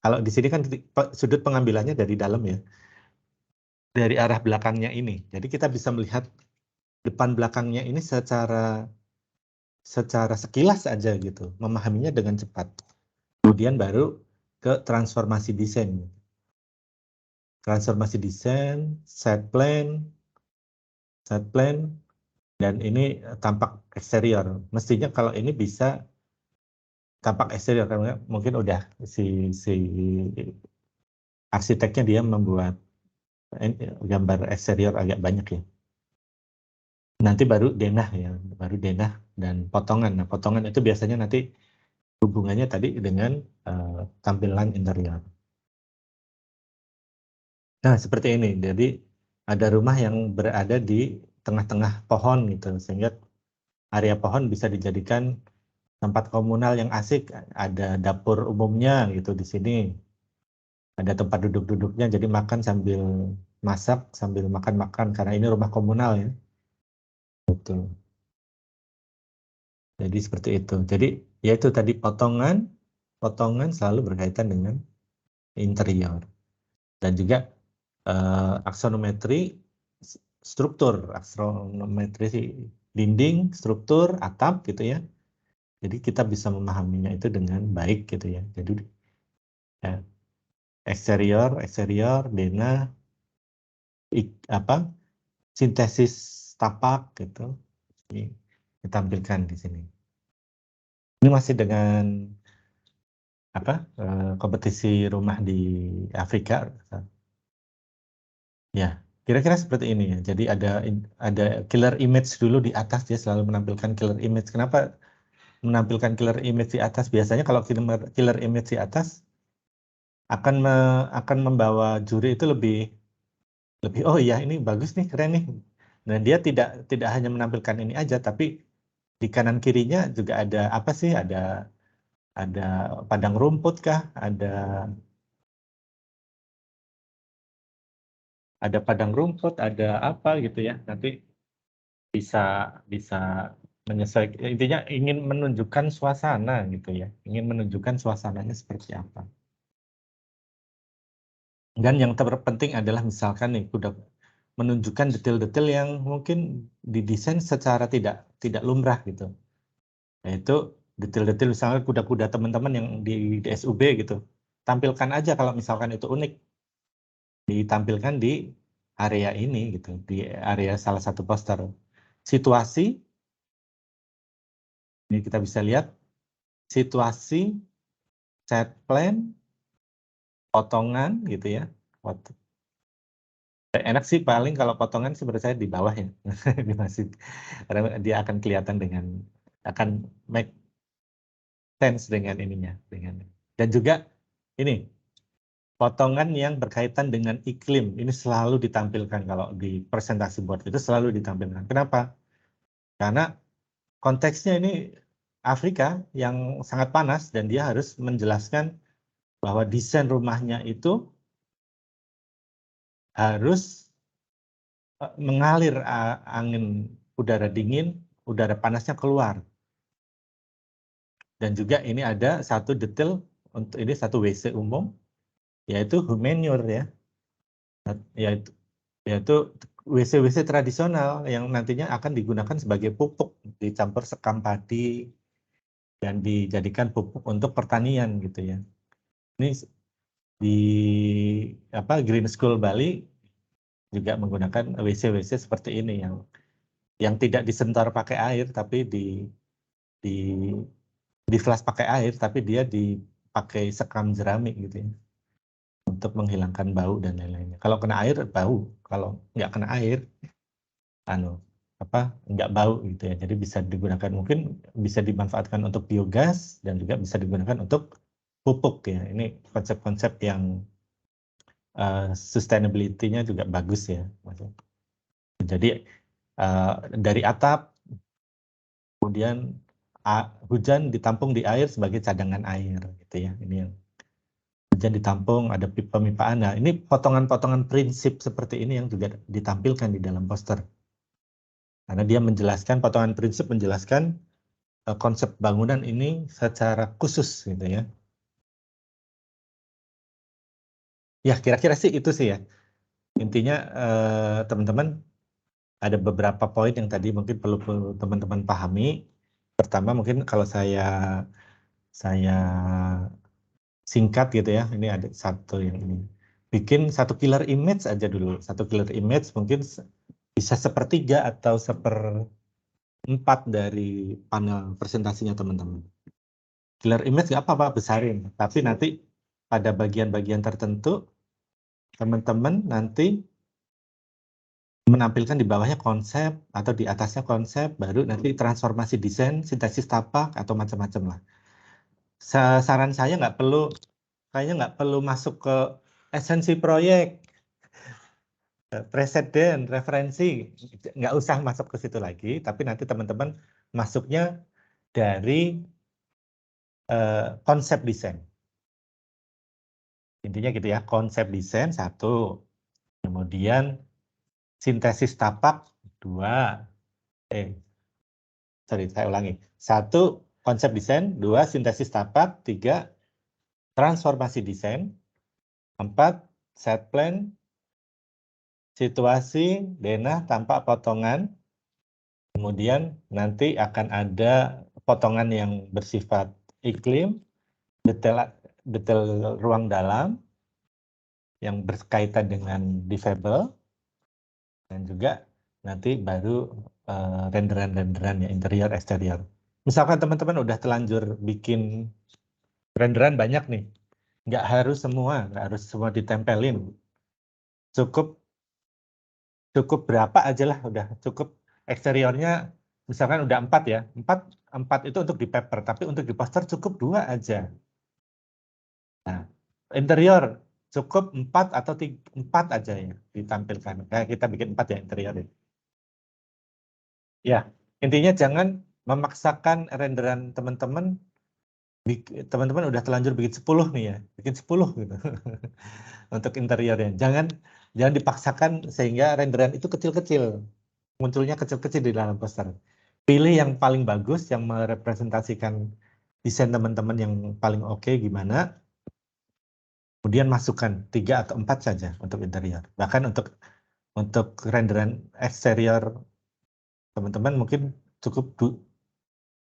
Kalau di sini kan sudut pengambilannya dari dalam ya, dari arah belakangnya ini. Jadi kita bisa melihat depan belakangnya ini secara sekilas aja gitu, memahaminya dengan cepat. Kemudian baru ke transformasi desain. Transformasi desain, set plan, dan ini tampak eksterior. Mestinya kalau ini bisa tampak eksterior, karena mungkin udah si arsiteknya dia membuat gambar eksterior agak banyak ya. Nanti baru denah ya, baru denah dan potongan. Nah, potongan itu biasanya nanti hubungannya tadi dengan tampilan interior. Nah, seperti ini. Jadi ada rumah yang berada di tengah-tengah pohon gitu, sehingga area pohon bisa dijadikan tempat komunal yang asik. Ada dapur umumnya gitu di sini. Ada tempat duduk-duduknya, jadi makan sambil masak, sambil makan-makan, karena ini rumah komunal ya. Betul. Jadi seperti itu. Jadi ya itu tadi potongan selalu berkaitan dengan interior. Dan juga aksonometri aksonometri dinding, struktur, atap gitu ya. Jadi kita bisa memahaminya itu dengan baik gitu ya. Jadi ya, eksterior, denah, sintesis tapak gitu. Ini ditampilkan di sini. Ini masih dengan kompetisi rumah di Afrika. Ya, kira-kira seperti ini ya. Jadi ada killer image dulu di atas, dia selalu menampilkan killer image. Kenapa menampilkan killer image di atas? Biasanya kalau killer image di atas akan membawa juri itu lebih oh iya ini bagus nih, keren nih. Dan dia tidak hanya menampilkan ini aja, tapi di kanan kirinya juga ada apa sih? Ada padang rumput kah? Ada padang rumput, ada apa gitu ya. Nanti bisa bisa menyesuaikan, intinya ingin menunjukkan suasana gitu ya, ingin menunjukkan suasananya seperti apa. Dan yang terpenting adalah misalkan nih udah menunjukkan detail-detail yang mungkin didesain secara tidak lumrah gitu. Yaitu detail-detail misalnya kuda-kuda teman-teman yang di SUB gitu. Tampilkan aja kalau misalkan itu unik. Ditampilkan di area ini gitu, di area salah satu poster. Situasi, ini kita bisa lihat situasi, set plan, potongan gitu ya. Enak sih paling kalau potongan sebenarnya saya di bawah ya. Karena dia akan kelihatan akan make sense dengan ininya. Dan juga ini, potongan yang berkaitan dengan iklim. Ini selalu ditampilkan kalau di presentasi board itu selalu ditampilkan. Kenapa? Karena konteksnya ini Afrika yang sangat panas dan dia harus menjelaskan bahwa desain rumahnya itu harus mengalir angin udara dingin, udara panasnya keluar. Dan juga ini ada satu detail untuk ini satu WC umum, yaitu humanure ya, yaitu WC tradisional yang nantinya akan digunakan sebagai pupuk, dicampur sekam padi dan dijadikan pupuk untuk pertanian gitu ya. Ini di Green School Bali juga menggunakan WC seperti ini yang tidak disentor pakai air, tapi di flash pakai air, tapi dia dipakai sekam jerami gitu ya, untuk menghilangkan bau dan lain-lainnya. Kalau kena air bau, kalau nggak kena air, nggak bau gitu ya. Jadi bisa digunakan, mungkin bisa dimanfaatkan untuk biogas dan juga bisa digunakan untuk pupuk ya. Ini konsep-konsep yang sustainability-nya juga bagus ya. Jadi dari atap, kemudian hujan ditampung di air sebagai cadangan air gitu ya. Ini yang kemudian ditampung, ada pemipaan. Nah, ini potongan-potongan prinsip seperti ini yang juga ditampilkan di dalam poster. Karena dia menjelaskan, potongan prinsip menjelaskan konsep bangunan ini secara khusus gitu ya. Ya, kira-kira sih itu sih ya. Intinya teman-teman ada beberapa poin yang tadi mungkin perlu teman-teman pahami. Pertama mungkin kalau saya singkat gitu ya. Ini ada satu yang ini. Bikin satu killer image aja dulu. Satu killer image mungkin bisa sepertiga atau seperempat dari panel presentasinya teman-teman. Killer image nggak apa-apa besarin, tapi nanti pada bagian-bagian tertentu teman-teman nanti menampilkan di bawahnya konsep atau di atasnya konsep, baru nanti transformasi desain, sintesis tapak atau macam-macam lah. Saran saya kayaknya nggak perlu masuk ke esensi proyek, presiden, referensi, nggak usah masuk ke situ lagi, tapi nanti teman-teman masuknya dari konsep desain. Intinya gitu ya, konsep desain satu, kemudian sintesis tapak dua, saya ulangi, satu konsep desain, dua sintesis tapak, tiga transformasi desain, empat set plan, situasi, denah tanpa potongan, kemudian nanti akan ada potongan yang bersifat iklim, detail ruang dalam yang berkaitan dengan difabel, dan juga nanti baru renderan-renderan ya interior eksterior. Misalkan teman-teman udah telanjur bikin renderan banyak nih, nggak harus semua ditempelin. Cukup berapa aja lah, udah cukup eksteriornya. Misalkan udah 4 ya, 4 itu untuk di paper, tapi untuk di poster cukup 2 aja. Nah, interior cukup 4 atau 4 aja ya ditampilkan. Kayak kita bikin 4 ya interior ya. Ya, intinya jangan memaksakan renderan teman-teman. Teman-teman udah telanjur bikin 10 nih ya, bikin 10 gitu untuk interiornya. Jangan dipaksakan sehingga renderan itu kecil-kecil, munculnya kecil-kecil di dalam poster. Pilih yang paling bagus, yang merepresentasikan desain teman-teman yang paling oke gimana, kemudian masukkan 3 atau 4 saja untuk interior. Bahkan untuk renderan eksterior teman-teman mungkin cukup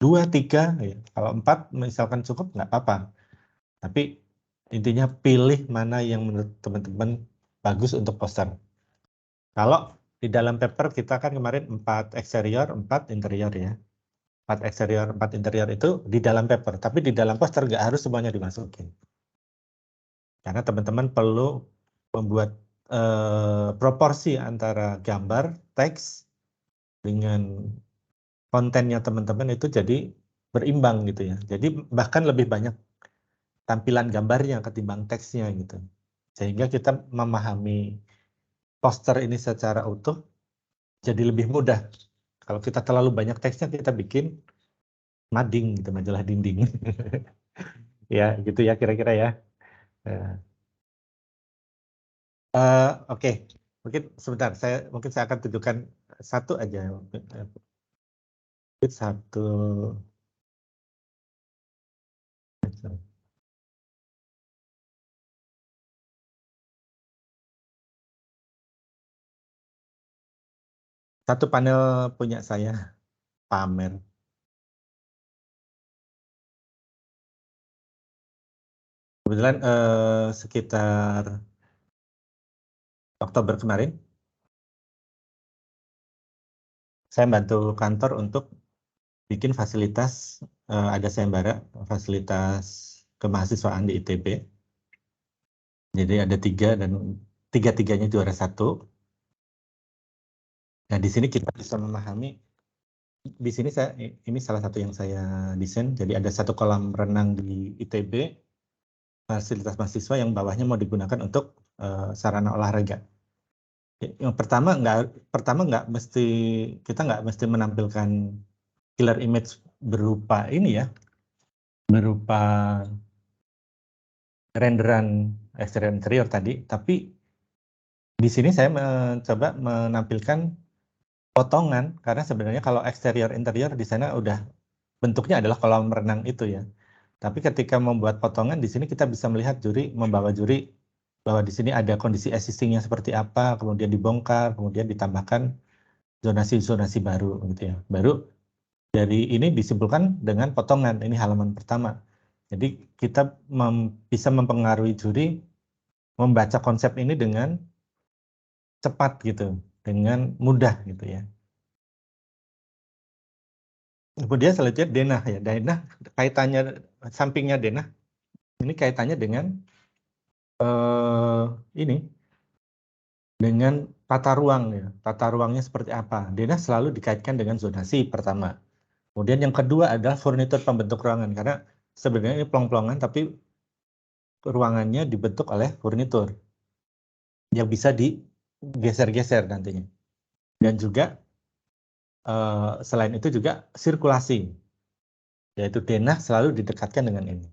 2, 3, ya. Kalau 4 misalkan cukup nggak apa-apa. Tapi intinya pilih mana yang menurut teman-teman bagus untuk poster. Kalau di dalam paper kita kan kemarin 4 eksterior, 4 interior ya. 4 eksterior, 4 interior itu di dalam paper. Tapi di dalam poster nggak harus semuanya dimasukin. Karena teman-teman perlu membuat proporsi antara gambar, teks, dengan kontennya teman-teman itu jadi berimbang gitu ya. Jadi bahkan lebih banyak tampilan gambarnya ketimbang teksnya gitu. Sehingga kita memahami poster ini secara utuh jadi lebih mudah. Kalau kita terlalu banyak teksnya, kita bikin mading gitu, majalah dinding. Ya, gitu ya kira-kira ya. Oke. Mungkin sebentar, mungkin saya akan tunjukkan satu aja. Satu. Satu panel punya saya, pamer. Kebetulan sekitar Oktober kemarin, saya bantu kantor untuk bikin fasilitas, ada sayembara, fasilitas kemahasiswaan di ITB. Jadi ada 3 dan tiga-tiganya juara 1. Nah, di sini kita bisa memahami, di sini ini salah satu yang saya desain. Jadi ada satu kolam renang di ITB, fasilitas mahasiswa yang bawahnya mau digunakan untuk sarana olahraga. Yang pertama nggak mesti, kita nggak mesti menampilkan killer image berupa ini ya, berupa renderan eksterior interior tadi, tapi di sini saya mencoba menampilkan potongan karena sebenarnya kalau eksterior interior di sana udah bentuknya adalah kolam renang itu ya. Tapi ketika membuat potongan di sini kita bisa melihat membawa juri bahwa di sini ada kondisi existingnya seperti apa, kemudian dibongkar, kemudian ditambahkan zonasi-zonasi baru gitu ya. Baru dari ini disimpulkan dengan potongan. Ini halaman pertama. Jadi kita bisa mempengaruhi juri membaca konsep ini dengan cepat gitu, dengan mudah gitu ya. Kemudian selanjutnya denah ya. Denah kaitannya sampingnya denah ini kaitannya dengan ini dengan tata ruang ya. Tata ruangnya seperti apa? Denah selalu dikaitkan dengan zonasi pertama. Kemudian yang kedua adalah furnitur pembentuk ruangan karena sebenarnya ini plong-plongan tapi ruangannya dibentuk oleh furnitur yang bisa digeser-geser nantinya. Dan juga selain itu juga sirkulasi, yaitu denah selalu didekatkan dengan ini.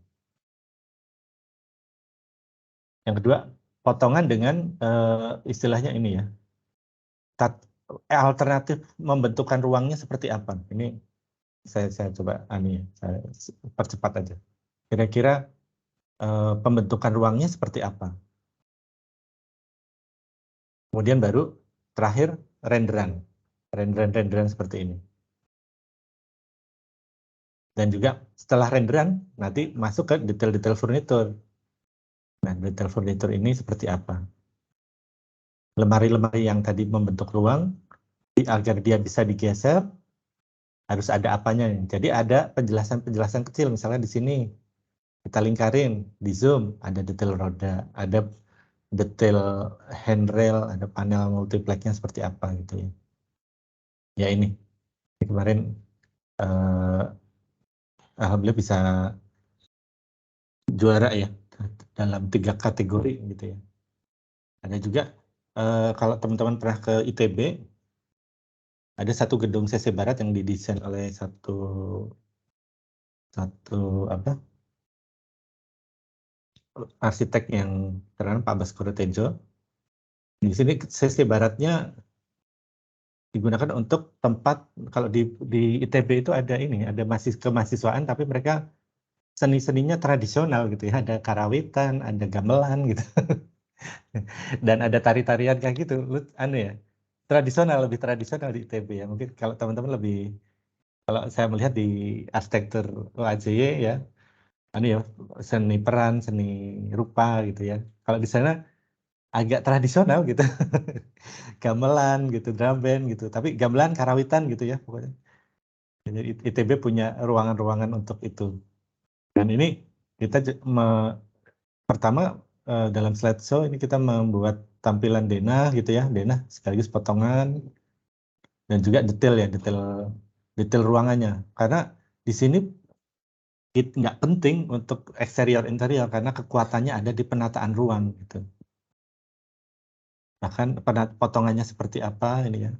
Yang kedua, potongan dengan istilahnya ini ya, alternatif membentukkan ruangnya seperti apa? Ini saya coba saya percepat aja. Kira-kira pembentukan ruangnya seperti apa? Kemudian baru terakhir renderan seperti ini. Dan juga setelah renderan nanti masuk ke detail-detail furnitur. Nah, detail furnitur ini seperti apa? Lemari-lemari yang tadi membentuk ruang, agar dia bisa digeser, harus ada apanya. Jadi ada penjelasan-penjelasan kecil, misalnya di sini kita lingkarin, di zoom, ada detail roda, ada detail handrail, ada panel multiplexnya seperti apa gitu ya. Ya ini kemarin alhamdulillah bisa juara ya dalam 3 kategori gitu ya. Ada juga kalau teman-teman pernah ke ITB, ada satu gedung CC Barat yang didesain oleh satu apa arsitek yang terkenal Pak Baskoro Tejo. Di sini CC Baratnya digunakan untuk tempat kalau di ITB itu ada ini ada kemahasiswaan tapi mereka seni-seninya tradisional gitu ya, ada karawitan, ada gamelan gitu. Dan ada tari-tarian kayak gitu. Ya. Lebih tradisional di ITB ya. Mungkin kalau teman-teman kalau saya melihat di arsitektur UAJY ya, ya seni peran, seni rupa gitu ya. Kalau di sana agak tradisional gitu. Gamelan gitu, drum band gitu. Tapi gamelan, karawitan gitu ya pokoknya. Jadi ITB punya ruangan-ruangan untuk itu. Dan ini kita pertama dalam slideshow ini kita membuat tampilan denah gitu ya, denah sekaligus potongan dan juga detail ya, detail ruangannya. Karena di sini nggak penting untuk eksterior interior karena kekuatannya ada di penataan ruang gitu. Bahkan potongannya seperti apa ini ya.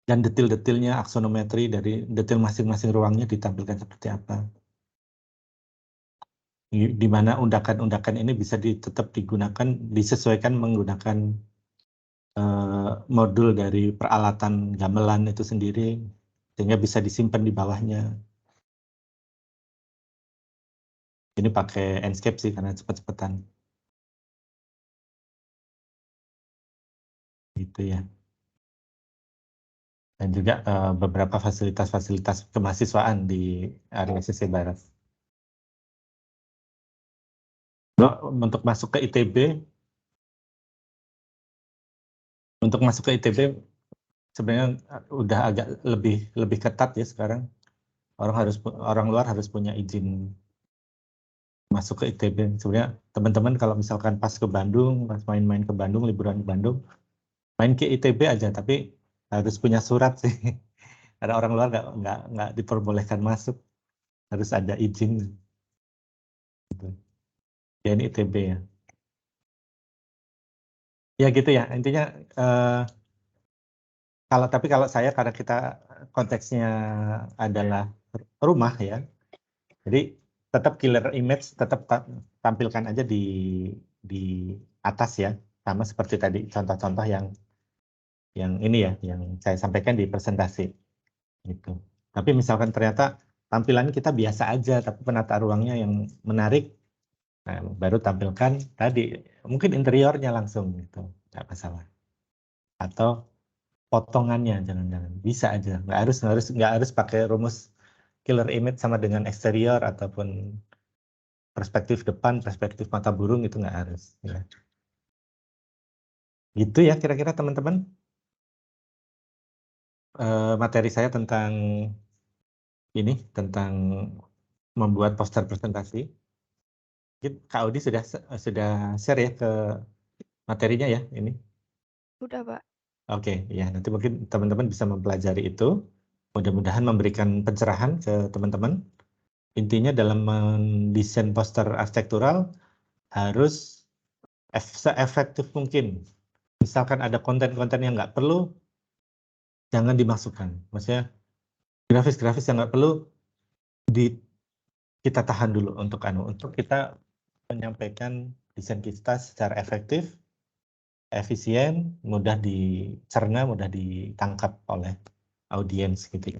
Dan detail-detailnya aksonometri dari detail masing-masing ruangnya ditampilkan seperti apa. Di mana undakan-undakan ini bisa tetap digunakan, disesuaikan menggunakan modul dari peralatan gamelan itu sendiri, sehingga bisa disimpan di bawahnya. Ini pakai Enscape sih karena cepat-cepatan. Gitu ya. Dan juga beberapa fasilitas-fasilitas kemahasiswaan di area CC Barat. Untuk masuk ke ITB, sebenarnya udah agak lebih ketat ya sekarang. Orang luar harus punya izin masuk ke ITB. Sebenarnya teman-teman kalau misalkan pas ke Bandung, pas main-main ke Bandung, liburan ke Bandung, main ke ITB aja, tapi harus punya surat sih. Ada orang luar nggak diperbolehkan masuk, harus ada izin. Gitu. Ya ini ITB ya. Ya gitu ya, intinya kalau saya karena kita konteksnya adalah rumah ya, jadi tetap killer image tetap tampilkan aja di atas ya, sama seperti tadi contoh-contoh yang ini ya, yang saya sampaikan di presentasi gitu. Tapi misalkan ternyata tampilan kita biasa aja, tapi penata ruangnya yang menarik, nah, baru tampilkan tadi mungkin interiornya langsung gitu, nggak masalah. Atau potongannya jangan-jangan bisa aja, nggak harus pakai rumus killer image sama dengan eksterior ataupun perspektif depan, perspektif mata burung, itu nggak harus ya. Gitu ya kira-kira teman-teman materi saya tentang ini, tentang membuat poster presentasi. Kak Audi sudah share ya ke materinya ya ini. Udah, Pak. Oke, ya nanti mungkin teman-teman bisa mempelajari itu. Mudah-mudahan memberikan pencerahan ke teman-teman. Intinya dalam mendesain poster arsitektural harus seefektif mungkin. Misalkan ada konten-konten yang nggak perlu, jangan dimasukkan. Maksudnya grafis-grafis yang nggak perlu kita tahan dulu untuk kita menyampaikan desain kita secara efektif, efisien, mudah dicerna, mudah ditangkap oleh audiens gitu.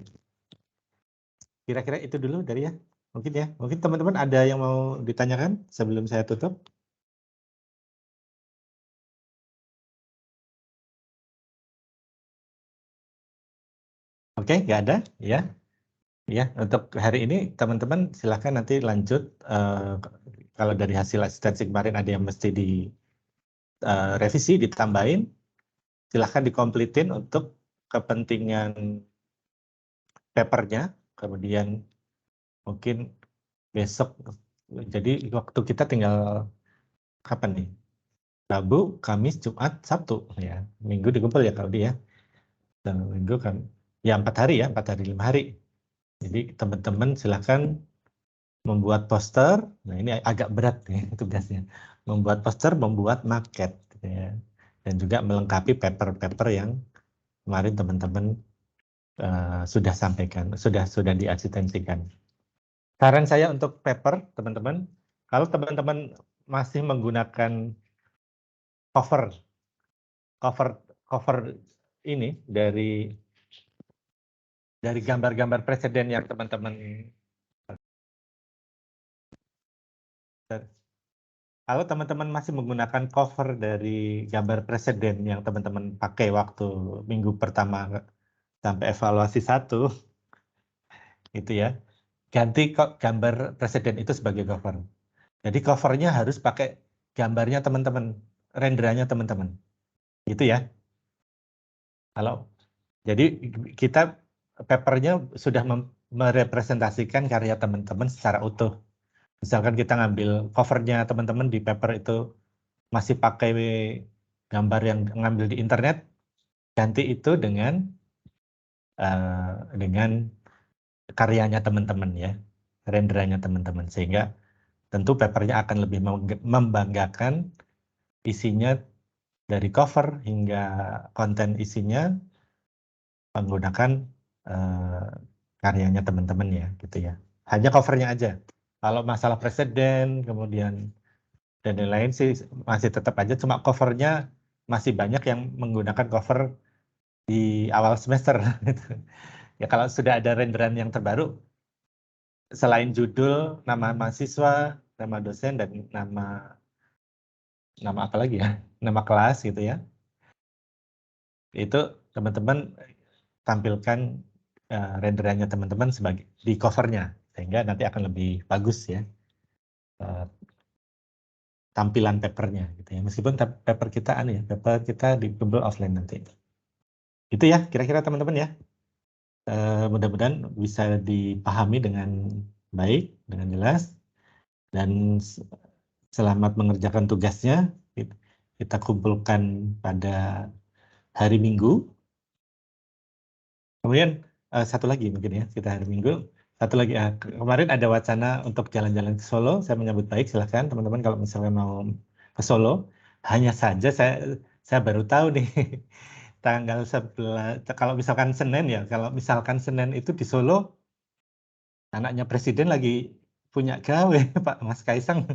Kira-kira itu dulu dari ya. Mungkin ya. Mungkin teman-teman ada yang mau ditanyakan sebelum saya tutup? Oke, nggak ada ya. Ya, untuk hari ini teman-teman silahkan nanti lanjut. Kalau dari hasil asistensi kemarin ada yang mesti direvisi, ditambahin, silahkan dikompletin untuk kepentingan papernya. Kemudian mungkin besok, jadi waktu kita tinggal kapan nih? Rabu, Kamis, Jumat, Sabtu ya. Minggu dikumpul ya kalau dia. Dan minggu kan ya 4 hari ya, 4 hari 5 hari. Jadi teman-teman silahkan membuat poster. Nah ini agak berat nih tugasnya. Membuat poster, membuat maket ya. Dan juga melengkapi paper-paper yang kemarin teman-teman sudah sampaikan, sudah diasistensikan. Saran saya untuk paper, teman-teman, kalau teman-teman masih menggunakan cover ini dari gambar-gambar presiden yang teman-teman, kalau teman-teman masih menggunakan cover dari gambar presiden yang teman-teman pakai waktu minggu pertama sampai evaluasi 1, itu ya, ganti kok gambar presiden itu sebagai cover. Jadi covernya harus pakai gambarnya teman-teman, renderannya teman-teman, gitu ya. Kalau jadi kita papernya sudah merepresentasikan karya teman-teman secara utuh. Misalkan kita ngambil covernya teman-teman di paper itu masih pakai gambar yang ngambil di internet, ganti itu dengan karyanya teman-teman ya, renderannya teman-teman, sehingga tentu papernya akan lebih membanggakan isinya dari cover hingga konten isinya menggunakan karyanya teman-teman ya, gitu ya. Hanya covernya aja. Kalau masalah presiden, kemudian dan lain-lain sih masih tetap aja, cuma covernya masih banyak yang menggunakan cover di awal semester. Ya kalau sudah ada renderan yang terbaru, selain judul, nama mahasiswa, nama dosen, dan nama apa lagi ya, nama kelas gitu ya, itu teman-teman tampilkan renderannya teman-teman sebagai di covernya, sehingga nanti akan lebih bagus ya tampilan papernya gitu ya, meskipun paper kita paper kita di Google offline nanti. Itu ya kira-kira teman-teman ya. Mudah-mudahan bisa dipahami dengan baik, dengan jelas, dan selamat mengerjakan tugasnya. Kita kumpulkan pada hari Minggu. Kemudian satu lagi mungkin ya, kita hari Minggu. Satu lagi, kemarin ada wacana untuk jalan-jalan ke Solo. Saya menyambut baik, silahkan teman-teman kalau misalnya mau ke Solo. Hanya saja saya baru tahu nih tanggal 11, kalau misalkan Senin ya, kalau misalkan Senin itu di Solo, anaknya presiden lagi punya gawe Pak Mas Kaisang.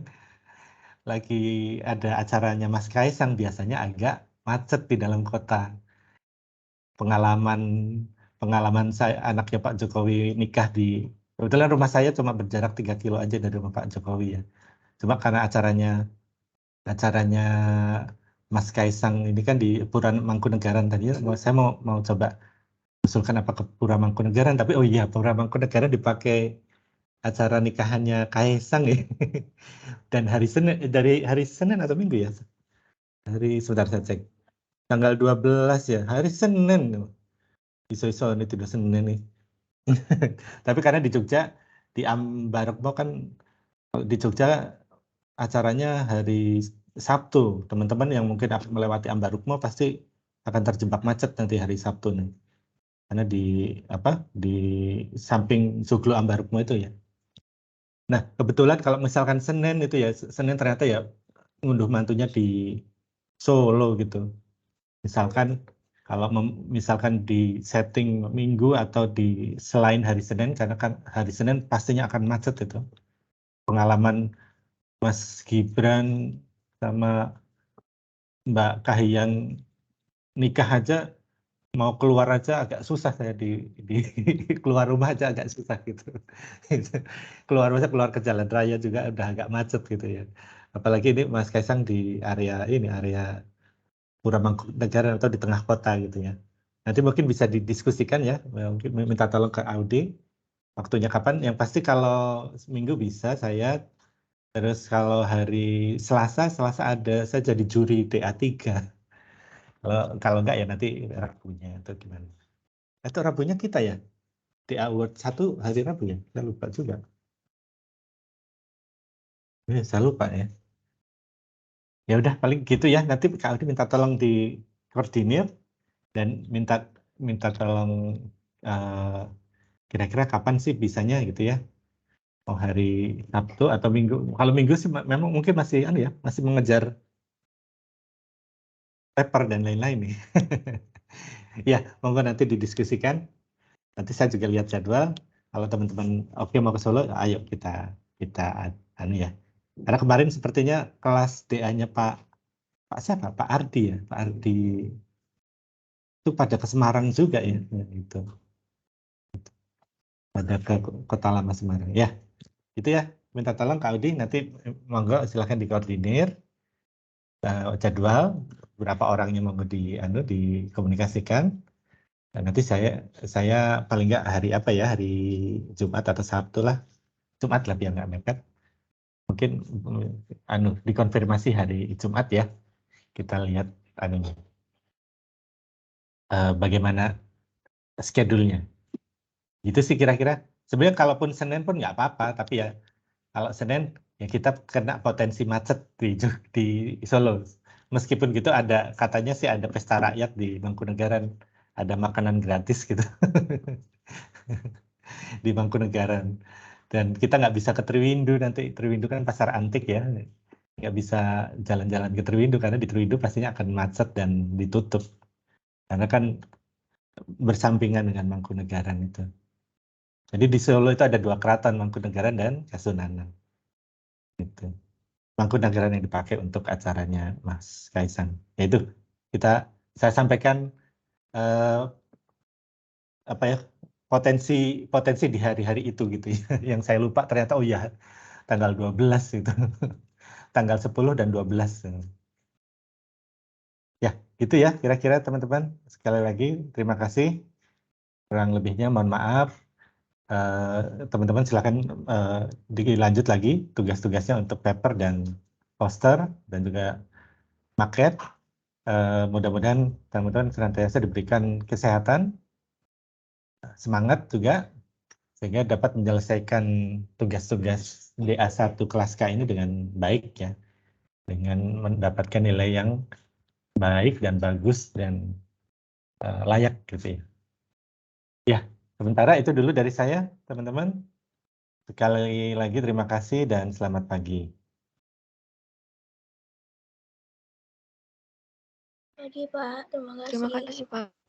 Lagi ada acaranya Mas Kaisang, biasanya agak macet di dalam kota. Pengalaman saya, anaknya Pak Jokowi nikah kebetulan rumah saya cuma berjarak 3 kilo aja dari rumah Pak Jokowi ya. Cuma karena acaranya Mas Kaisang ini kan di Pura Mangkunegaran tadi, saya mau coba usulkan apa ke Pura Mangkunegaran, tapi oh iya, Pura Mangkunegaran dipakai acara nikahannya Kaisang ya. Dan dari hari Senin atau Minggu ya? Sebentar saya cek. Tanggal 12 ya, hari Senin. Iso-iso ini tidak Senin nih. Tapi karena di Jogja, di Ambarukmo kan, di Jogja acaranya hari Sabtu. Teman-teman yang mungkin akan melewati Ambarukmo pasti akan terjebak macet nanti hari Sabtu nih. Karena di samping Joglo Ambarukmo itu ya. Nah, kebetulan kalau misalkan Senin itu ya, Senin ternyata ya ngunduh mantunya di Solo gitu. Misalkan kalau misalkan di setting Minggu atau di selain hari Senin, karena kan hari Senin pastinya akan macet itu. Pengalaman Mas Gibran sama Mbak Kahiyang nikah aja, mau keluar aja agak susah saya di keluar rumah aja agak susah gitu. Keluar ke jalan raya juga udah agak macet gitu ya. Apalagi ini Mas Kaisang di area Pura Mangkunegaran atau di tengah kota gitu ya. Nanti mungkin bisa didiskusikan ya, mungkin minta tolong ke Audi waktunya kapan. Yang pasti kalau seminggu bisa saya, terus kalau hari Selasa ada saya jadi juri DA3. Kalau enggak ya nanti Rabunya atau gimana. Atau Rabunya kita ya, DA Award 1 hari Rabu ya, saya lupa juga. Saya lupa ya. Ya udah paling gitu ya, nanti Kak Audi minta tolong di koordinir dan minta tolong kira-kira kapan sih bisanya gitu ya. Oh hari Sabtu atau Minggu. Kalau Minggu sih memang mungkin masih masih mengejar paper dan lain-lain nih. Ya, monggo nanti didiskusikan. Nanti saya juga lihat jadwal. Kalau teman-teman oke mau ke Solo, ayo kita anu ya. Karena kemarin sepertinya kelas DA-nya Pak siapa? Pak Ardi ya. Pak Ardi itu pada ke Semarang juga ya, gitu. Pada ke Kota Lama Semarang. Ya, itu ya. Minta tolong Kak Audi nanti monggo silahkan dikoordinir jadwal berapa orangnya mau dikomunikasikan. Dan nanti saya paling nggak hari apa ya, hari Jumat atau Sabtu lah, Jumat lah biar nggak mepet. Mungkin dikonfirmasi hari Jumat ya. Kita lihat bagaimana schedule-nya. Gitu sih kira-kira. Sebenarnya kalaupun Senin pun nggak apa-apa, tapi ya kalau Senin ya kita kena potensi macet di Solo. Meskipun gitu katanya sih ada pesta rakyat di Mangkunegaran, ada makanan gratis gitu di Mangkunegaran. Dan kita nggak bisa ke Triwindu nanti. Triwindu kan pasar antik ya, nggak bisa jalan-jalan ke Triwindu karena di Triwindu pastinya akan macet dan ditutup. Karena kan bersampingan dengan Mangkunegaran itu. Jadi di Solo itu ada 2 keraton, Mangkunegaran dan Kasunanan. Gitu. Mangkunegaran yang dipakai untuk acaranya Mas Kaisang. Yaitu saya sampaikan apa ya potensi di hari-hari itu gitu ya. Yang saya lupa ternyata oh ya tanggal 12 itu. Tanggal 10 dan 12. Ya, gitu ya kira-kira teman-teman. Sekali lagi terima kasih. Kurang lebihnya mohon maaf. Teman-teman silakan dilanjut lagi tugas-tugasnya untuk paper dan poster dan juga maket. Mudah-mudahan teman-teman senantiasa diberikan kesehatan, semangat juga, sehingga dapat menyelesaikan tugas-tugas DA1 kelas K ini dengan baik ya, dengan mendapatkan nilai yang baik dan bagus dan layak gitu ya. Ya, sementara itu dulu dari saya, teman-teman. Sekali lagi terima kasih dan selamat pagi. Pagi Pak, terima kasih. Terima kasih Pak.